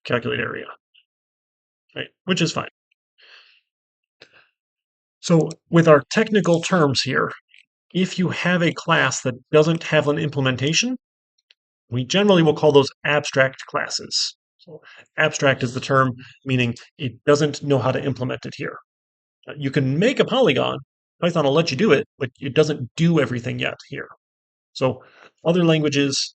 Speaker 1: calculate area, right? Which is fine. So with our technical terms here, if you have a class that doesn't have an implementation, we generally will call those abstract classes. So abstract is the term, meaning it doesn't know how to implement it here. You can make a polygon, Python will let you do it, but it doesn't do everything yet here. So other languages,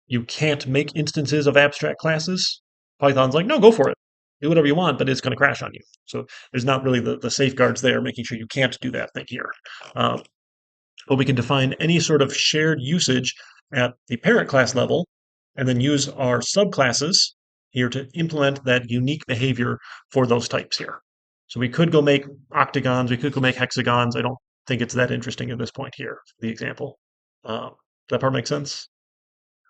Speaker 1: you can't make instances of abstract classes. Python's like, no, go for it. Do whatever you want, but it's going to crash on you. So there's not really the safeguards there, making sure you can't do that thing here. But we can define any sort of shared usage at the parent class level, and then use our subclasses here to implement that unique behavior for those types here. So we could go make octagons, we could go make hexagons. I don't think it's that interesting at this point here, the example. Does that part make sense?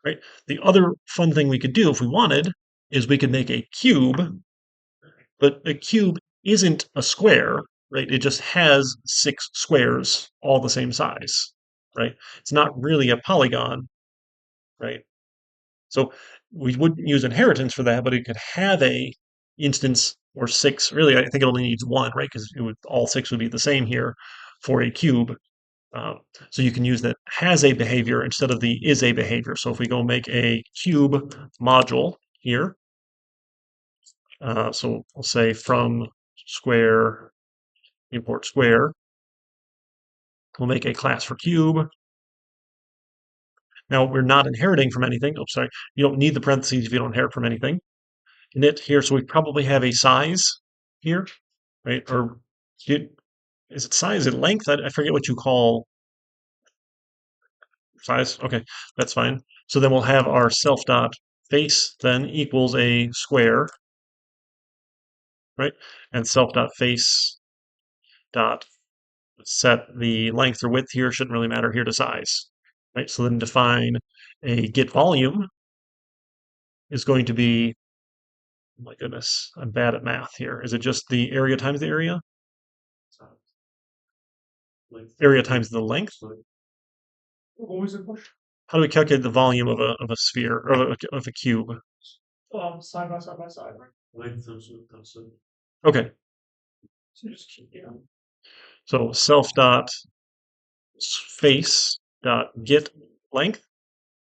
Speaker 1: Right? The other fun thing we could do if we wanted is we could make a cube, but a cube isn't a square, right? It just has 6 squares, all the same size, right? It's not really a polygon, right? So we wouldn't use inheritance for that, but it could have a instance or 6. Really, I think it only needs one, right? Because all 6 would be the same here for a cube. Um, so you can use that has a behavior instead of the is a behavior. So if we go make a cube module here, so we'll say from square, import square, we'll make a class for cube. Now we're not inheriting from anything. Oh, sorry. You don't need the parentheses if you don't inherit from anything. Init here, so we probably have a size here, right? Or is it size? Is it length? I forget what you call size. Okay, that's fine. So then we'll have our self dot face then equals a square, right? And self dot face dot set the length or width here, shouldn't really matter here to size, right? So then define a get volume is going to be, oh my goodness, I'm bad at math here. Is it just the area times the area? Area times the length?
Speaker 2: What was the question?
Speaker 1: How do we calculate the volume of a sphere or of a cube?
Speaker 2: Side by side by side, right?
Speaker 1: Okay,
Speaker 2: So just keep,
Speaker 1: so self dot face dot get length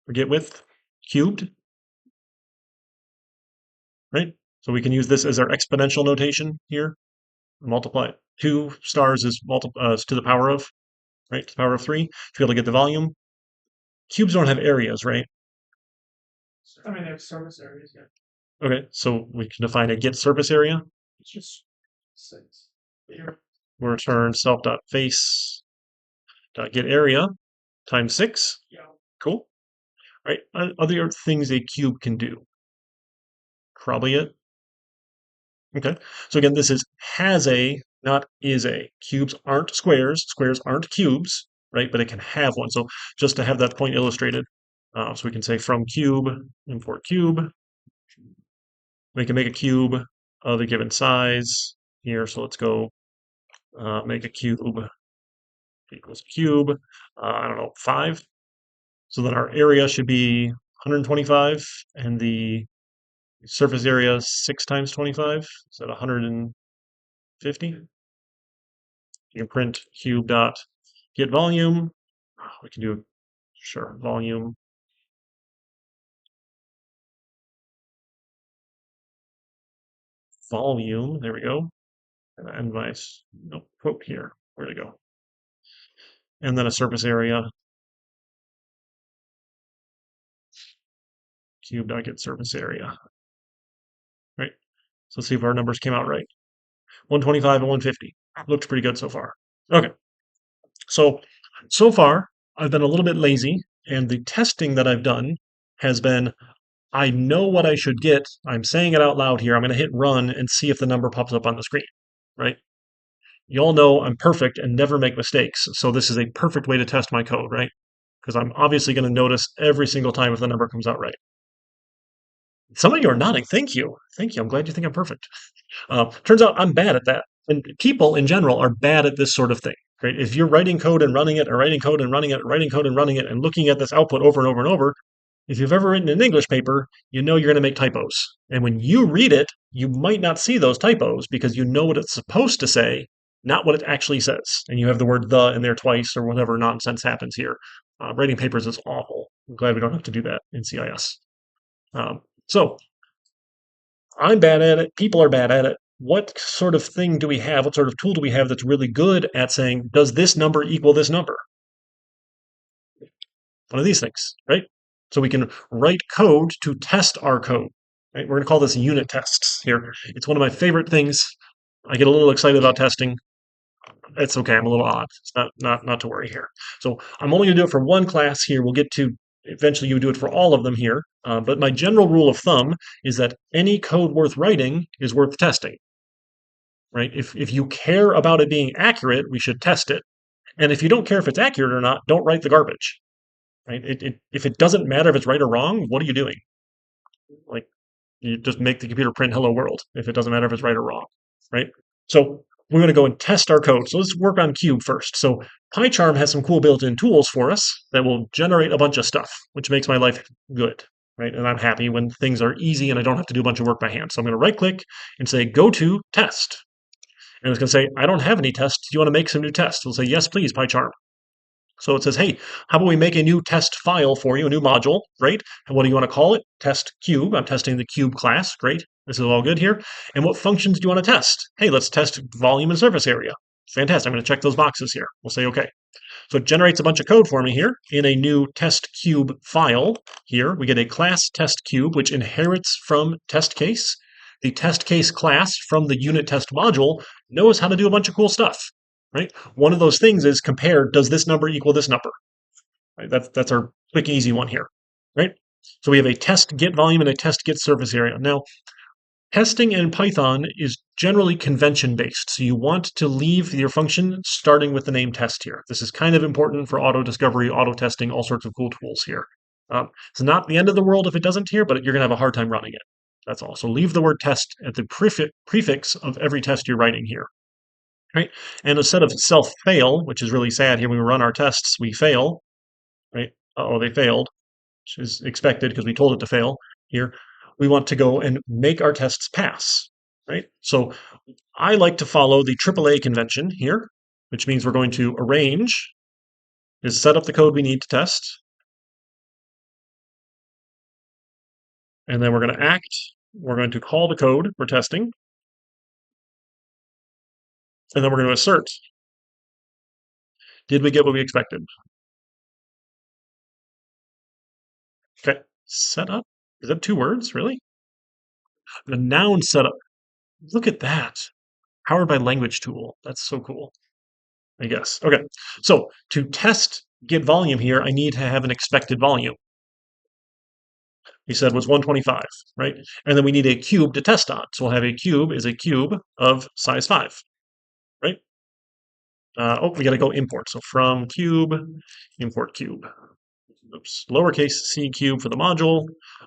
Speaker 1: or get width cubed, right? So we can use this as our exponential notation here. Multiply 2 stars is to the power of, right? To the power of 3 to be able to get the volume. Cubes don't have areas, right?
Speaker 2: I mean, they have surface areas, yeah.
Speaker 1: Okay, so we can define a get surface area.
Speaker 2: It's just 6. Here.
Speaker 1: We'll return self.face dot get area times 6.
Speaker 2: Yeah.
Speaker 1: Cool. Right. Other things a cube can do. Probably it. Okay. So again, this is has a, not is a. Cubes aren't squares. Squares aren't cubes, right? But it can have one. So just to have that point illustrated, so we can say from cube, import cube. We can make a cube of a given size here. So let's go make a cube equals cube. I don't know, 5. So then our area should be 125, and the surface area 6 times 25. Is that 150? You can print cube dot get volume. We can do, sure, volume. Volume, there we go. And my quote here, where'd it go? And then a surface area. Cube dot get surface area. Right. So let's see if our numbers came out right. 125 and 150. Looks pretty good so far. Okay. So far, I've been a little bit lazy, and the testing that I've done has been I know what I should get. I'm saying it out loud here. I'm going to hit run and see if the number pops up on the screen, right? You all know I'm perfect and never make mistakes. So this is a perfect way to test my code, right? Because I'm obviously going to notice every single time if the number comes out right. Some of you are nodding. Thank you. Thank you. I'm glad you think I'm perfect. Turns out I'm bad at that. And people in general are bad at this sort of thing, right? If you're writing code and running it, or writing code and running it, writing code and running it, and looking at this output over and over and over, if you've ever written an English paper, you know you're going to make typos. And when you read it, you might not see those typos because you know what it's supposed to say, not what it actually says. And you have the word the in there twice or whatever nonsense happens here. Writing papers is awful. I'm glad we don't have to do that in CIS. So I'm bad at it. People are bad at it. What sort of thing do we have? What sort of tool do we have that's really good at saying, does this number equal this number? One of these things, right? So we can write code to test our code. Right? We're going to call this unit tests here. It's one of my favorite things. I get a little excited about testing. It's okay. I'm a little odd. It's not to worry here. So I'm only going to do it for one class here. We'll get to eventually you do it for all of them here. But my general rule of thumb is that any code worth writing is worth testing. Right? If you care about it being accurate, we should test it. And if you don't care if it's accurate or not, don't write the garbage. Right? If it doesn't matter if it's right or wrong, what are you doing? Like, you just make the computer print hello world if it doesn't matter if it's right or wrong, right? So we're going to go and test our code. So let's work on Cube first. So PyCharm has some cool built-in tools for us that will generate a bunch of stuff, which makes my life good, right? And I'm happy when things are easy and I don't have to do a bunch of work by hand. So I'm going to right-click and say, go to test. And it's going to say, I don't have any tests. Do you want to make some new tests? We'll say, yes, please, PyCharm. So it says, hey, how about we make a new test file for you, a new module, great. And what do you want to call it? Test cube. I'm testing the cube class, great. This is all good here. And what functions do you want to test? Hey, let's test volume and surface area. Fantastic. I'm going to check those boxes here. We'll say, okay. So it generates a bunch of code for me here in a new test cube file. Here we get a class test cube, which inherits from test case. The test case class from the unit test module knows how to do a bunch of cool stuff. Right? One of those things is compare, does this number equal this number? Right? That's our quick, easy one here. Right? So we have a test get volume and a test get surface area. Now, testing in Python is generally convention based. So you want to leave your function starting with the name test here. This is kind of important for auto discovery, auto testing, all sorts of cool tools here. It's not the end of the world if it doesn't here, but you're going to have a hard time running it. That's all. So leave the word test at the prefix of every test you're writing here. Right? And instead of self fail, which is really sad here when we run our tests, we fail, right? Oh, they failed, which is expected because we told it to fail here. We want to go and make our tests pass, right? So I like to follow the AAA convention here, which means we're going to arrange is set up the code we need to test, and then we're going to act. We're going to call the code we're testing, and then we're going to assert, did we get what we expected? Okay, setup. Is that 2 words, really? The noun setup. Look at that. Powered by language tool. That's so cool, I guess. Okay, so to test get volume here, I need to have an expected volume. He said was 125, right? And then we need a cube to test on. So we'll have a cube is a cube of size 5, right? We got to go import. So from cube, import cube. Oops, lowercase c cube for the module,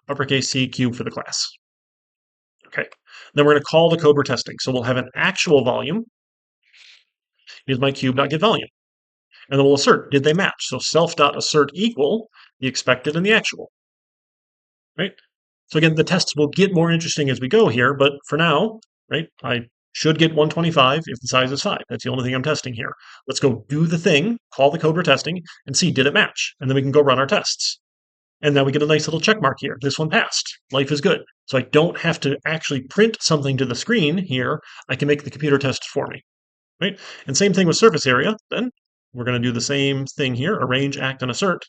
Speaker 1: uppercase c cube for the class. Okay, then we're going to call the code we're testing. So we'll have an actual volume is my cube.get volume. And then we'll assert, did they match? So self.assert equal the expected and the actual, right? So again, the tests will get more interesting as we go here, but for now, right, I should get 125 if the size is 5. That's the only thing I'm testing here. Let's go do the thing, call the code we're testing, and see, did it match? And then we can go run our tests. And now we get a nice little check mark here. This one passed. Life is good. So I don't have to actually print something to the screen here. I can make the computer test for me, right? And same thing with surface area. Then we're going to do the same thing here, arrange, act, and assert.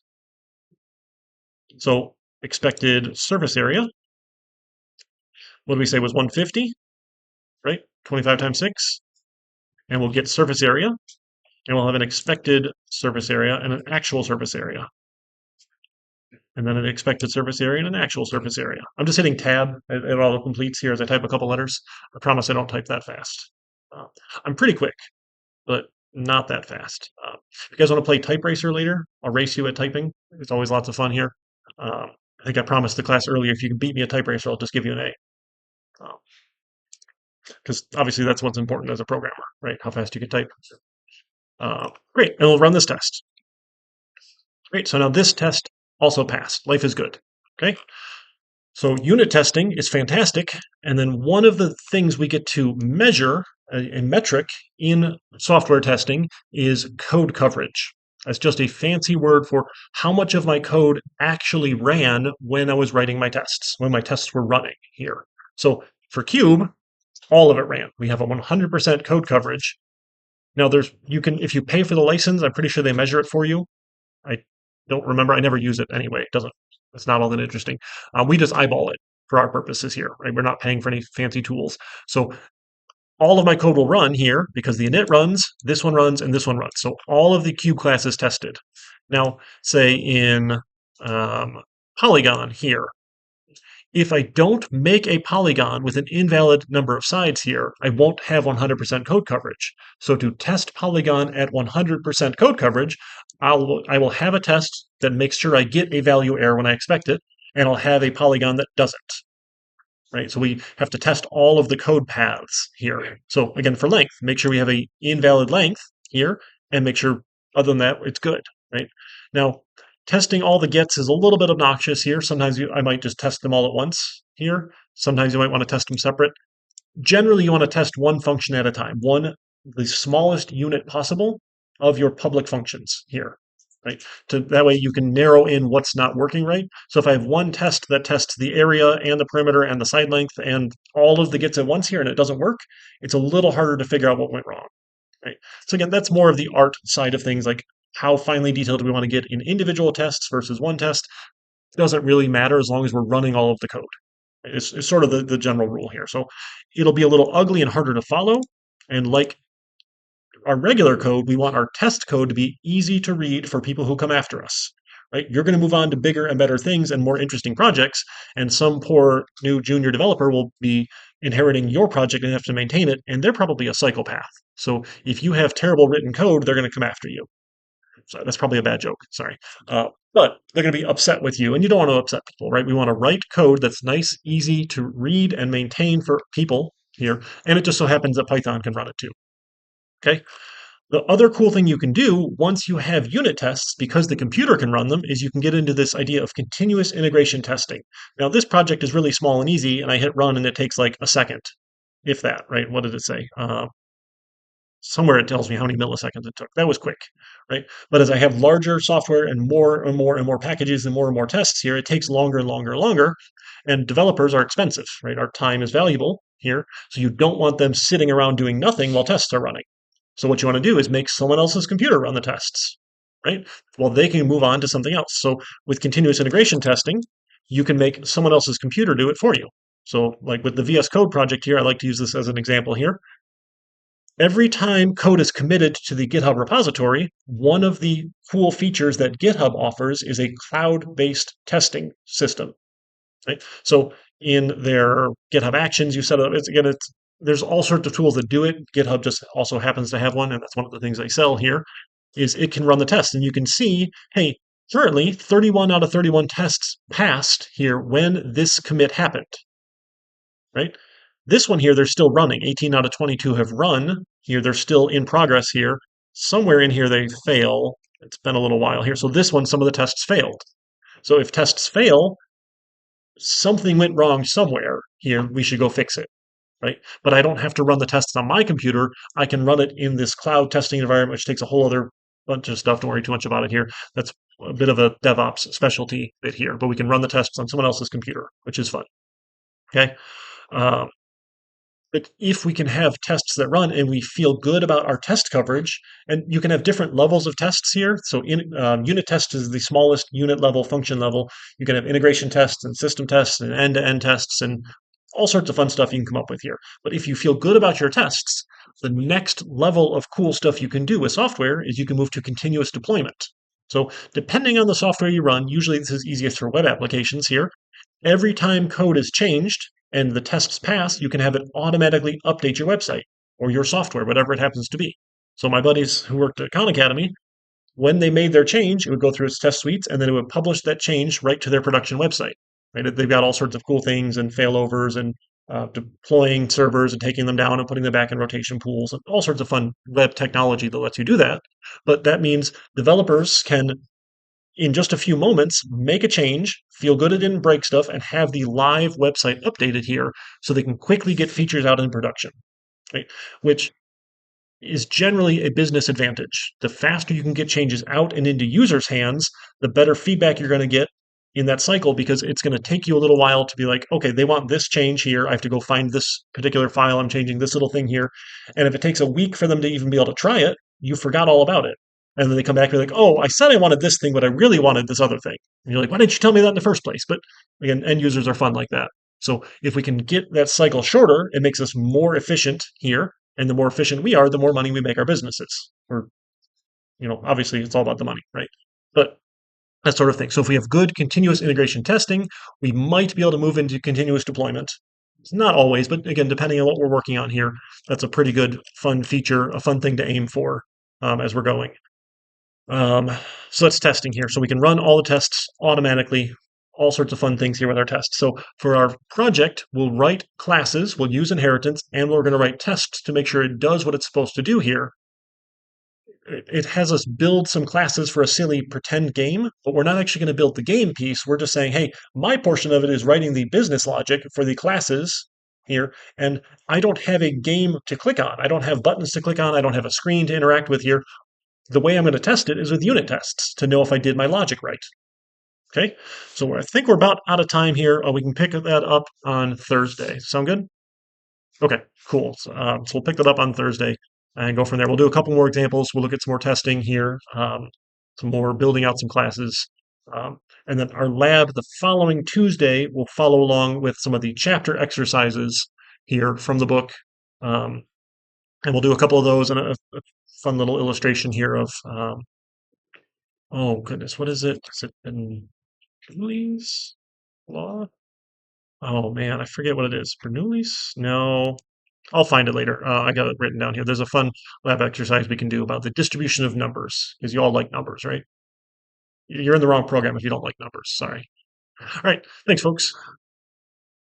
Speaker 1: So expected surface area, what do we say was 150, right? 25 times 6. And we'll get surface area, and we'll have an expected surface area and an actual surface area. And then an expected surface area and an actual surface area. I'm just hitting tab at all the completes here as I type a couple letters. I promise I don't type that fast. I'm pretty quick, but not that fast. If you guys want to play Type Racer later, I'll race you at typing. It's always lots of fun here. I think I promised the class earlier, if you can beat me at Type Racer, I'll just give you an A. Because obviously that's what's important as a programmer, right? How fast you can type. Great, and we'll run this test. Great, so now this test also passed. Life is good, okay? So unit testing is fantastic, and then one of the things we get to measure, a metric in software testing, is code coverage. That's just a fancy word for how much of my code actually ran when I was writing my tests, when my tests were running here. So for Cube, all of it ran. We have a 100% code coverage. Now if you pay for the license, I'm pretty sure they measure it for you. I don't remember. I never use it anyway. It's not all that interesting. We just eyeball it for our purposes here, right? We're not paying for any fancy tools. So all of my code will run here because the init runs, this one runs, and this one runs. So all of the cube classes tested. Now, say in Polygon here, if I don't make a polygon with an invalid number of sides here, I won't have 100% code coverage. So to test Polygon at 100% code coverage, I will have a test that makes sure I get a value error when I expect it, and I'll have a Polygon that doesn't. Right, so we have to test all of the code paths here. So again, for length, make sure we have a invalid length here, and make sure other than that, it's good, right? Now, testing all the gets is a little bit obnoxious here. Sometimes I might just test them all at once here. Sometimes you might want to test them separate. Generally, you want to test one function at a time, the smallest unit possible of your public functions here, right? That way you can narrow in what's not working right. So if I have one test that tests the area and the perimeter and the side length and all of the gets at once here and it doesn't work, it's a little harder to figure out what went wrong, right? So again, that's more of the art side of things, like how finely detailed do we want to get in individual tests versus one test. It doesn't really matter as long as we're running all of the code. It's sort of the general rule here. So it'll be a little ugly and harder to follow. And like our regular code, we want our test code to be easy to read for people who come after us. Right? You're going to move on to bigger and better things and more interesting projects, and some poor new junior developer will be inheriting your project and have to maintain it, and they're probably a psychopath. So if you have terrible written code, they're going to come after you. So that's probably a bad joke. Sorry. But they're going to be upset with you, and you don't want to upset people, right? We want to write code that's nice, easy to read and maintain for people here, and it just so happens that Python can run it too. Okay. The other cool thing you can do once you have unit tests, because the computer can run them, is you can get into this idea of continuous integration testing. Now, this project is really small and easy, and I hit run, and it takes like a second, if that, right? What did it say? Somewhere it tells me how many milliseconds it took. That was quick, right? But as I have larger software and more and more and more packages and more tests here, it takes longer and longer and longer. And developers are expensive, right? Our time is valuable here. So you don't want them sitting around doing nothing while tests are running. So what you want to do is make someone else's computer run the tests, right? Well, they can move on to something else. So with continuous integration testing, you can make someone else's computer do it for you. So like with the VS Code project here, I like to use this as an example here. Every time code is committed to the GitHub repository, one of the cool features that GitHub offers is a cloud-based testing system. Right? So in their GitHub Actions, you set up. There's all sorts of tools that do it. GitHub just also happens to have one, and that's one of the things they sell here. Is it can run the test, and you can see, hey, currently 31 out of 31 tests passed here when this commit happened. Right? This one here, they're still running. 18 out of 22 have run. Here, they're still in progress here. Somewhere in here, they fail. It's been a little while here. So this one, some of the tests failed. So if tests fail, something went wrong somewhere here. We should go fix it, right? But I don't have to run the tests on my computer. I can run it in this cloud testing environment, which takes a whole other bunch of stuff. Don't worry too much about it here. That's a bit of a DevOps specialty bit here, but we can run the tests on someone else's computer, which is fun. Okay. Um, but if we can have tests that run and we feel good about our test coverage, and you can have different levels of tests here. So unit test is the smallest unit level, function level. You can have integration tests and system tests and end-to-end tests and all sorts of fun stuff you can come up with here. But if you feel good about your tests, the next level of cool stuff you can do with software is you can move to continuous deployment. So depending on the software you run, usually this is easiest for web applications here. Every time code is changed and the tests pass, you can have it automatically update your website or your software, whatever it happens to be. So my buddies who worked at Khan Academy, when they made their change, it would go through its test suites and then it would publish that change right to their production website. Right? They've got all sorts of cool things and failovers and deploying servers and taking them down and putting them back in rotation pools and all sorts of fun web technology that lets you do that. But that means developers can in just a few moments, make a change, feel good it didn't break stuff, and have the live website updated here so they can quickly get features out in production, right? Which is generally a business advantage. The faster you can get changes out and into users' hands, the better feedback you're going to get in that cycle because it's going to take you a little while to be like, okay, they want this change here. I have to go find this particular file. I'm changing this little thing here. And if it takes a week for them to even be able to try it, you forgot all about it. And then they come back and be like, oh, I said I wanted this thing, but I really wanted this other thing. And you're like, why didn't you tell me that in the first place? But again, end users are fun like that. So if we can get that cycle shorter, it makes us more efficient here. And the more efficient we are, the more money we make our businesses. Or, obviously it's all about the money, right? But that sort of thing. So if we have good continuous integration testing, we might be able to move into continuous deployment. It's not always, but again, depending on what we're working on here, that's a pretty good, fun feature, a fun thing to aim for as we're going. So that's testing here. So we can run all the tests automatically, all sorts of fun things here with our tests. So for our project, we'll write classes, we'll use inheritance, and we're going to write tests to make sure it does what it's supposed to do here. It has us build some classes for a silly pretend game, but we're not actually going to build the game piece. We're just saying, hey, my portion of it is writing the business logic for the classes here, and I don't have a game to click on. I don't have buttons to click on. I don't have a screen to interact with here. The way I'm going to test it is with unit tests to know if I did my logic right. Okay, so I think we're about out of time here. We can pick that up on Thursday. Sound good? Okay, cool. So we'll pick that up on Thursday and go from there. We'll do a couple more examples. We'll look at some more testing here, some more building out some classes. And then our lab the following Tuesday will follow along with some of the chapter exercises here from the book. And we'll do a couple of those and a fun little illustration here of, oh goodness, what is it? Is it Bernoulli's law? Oh man, I forget what it is. Bernoulli's? No, I'll find it later. I got it written down here. There's a fun lab exercise we can do about the distribution of numbers because you all like numbers, right? You're in the wrong program if you don't like numbers. Sorry. All right. Thanks, folks.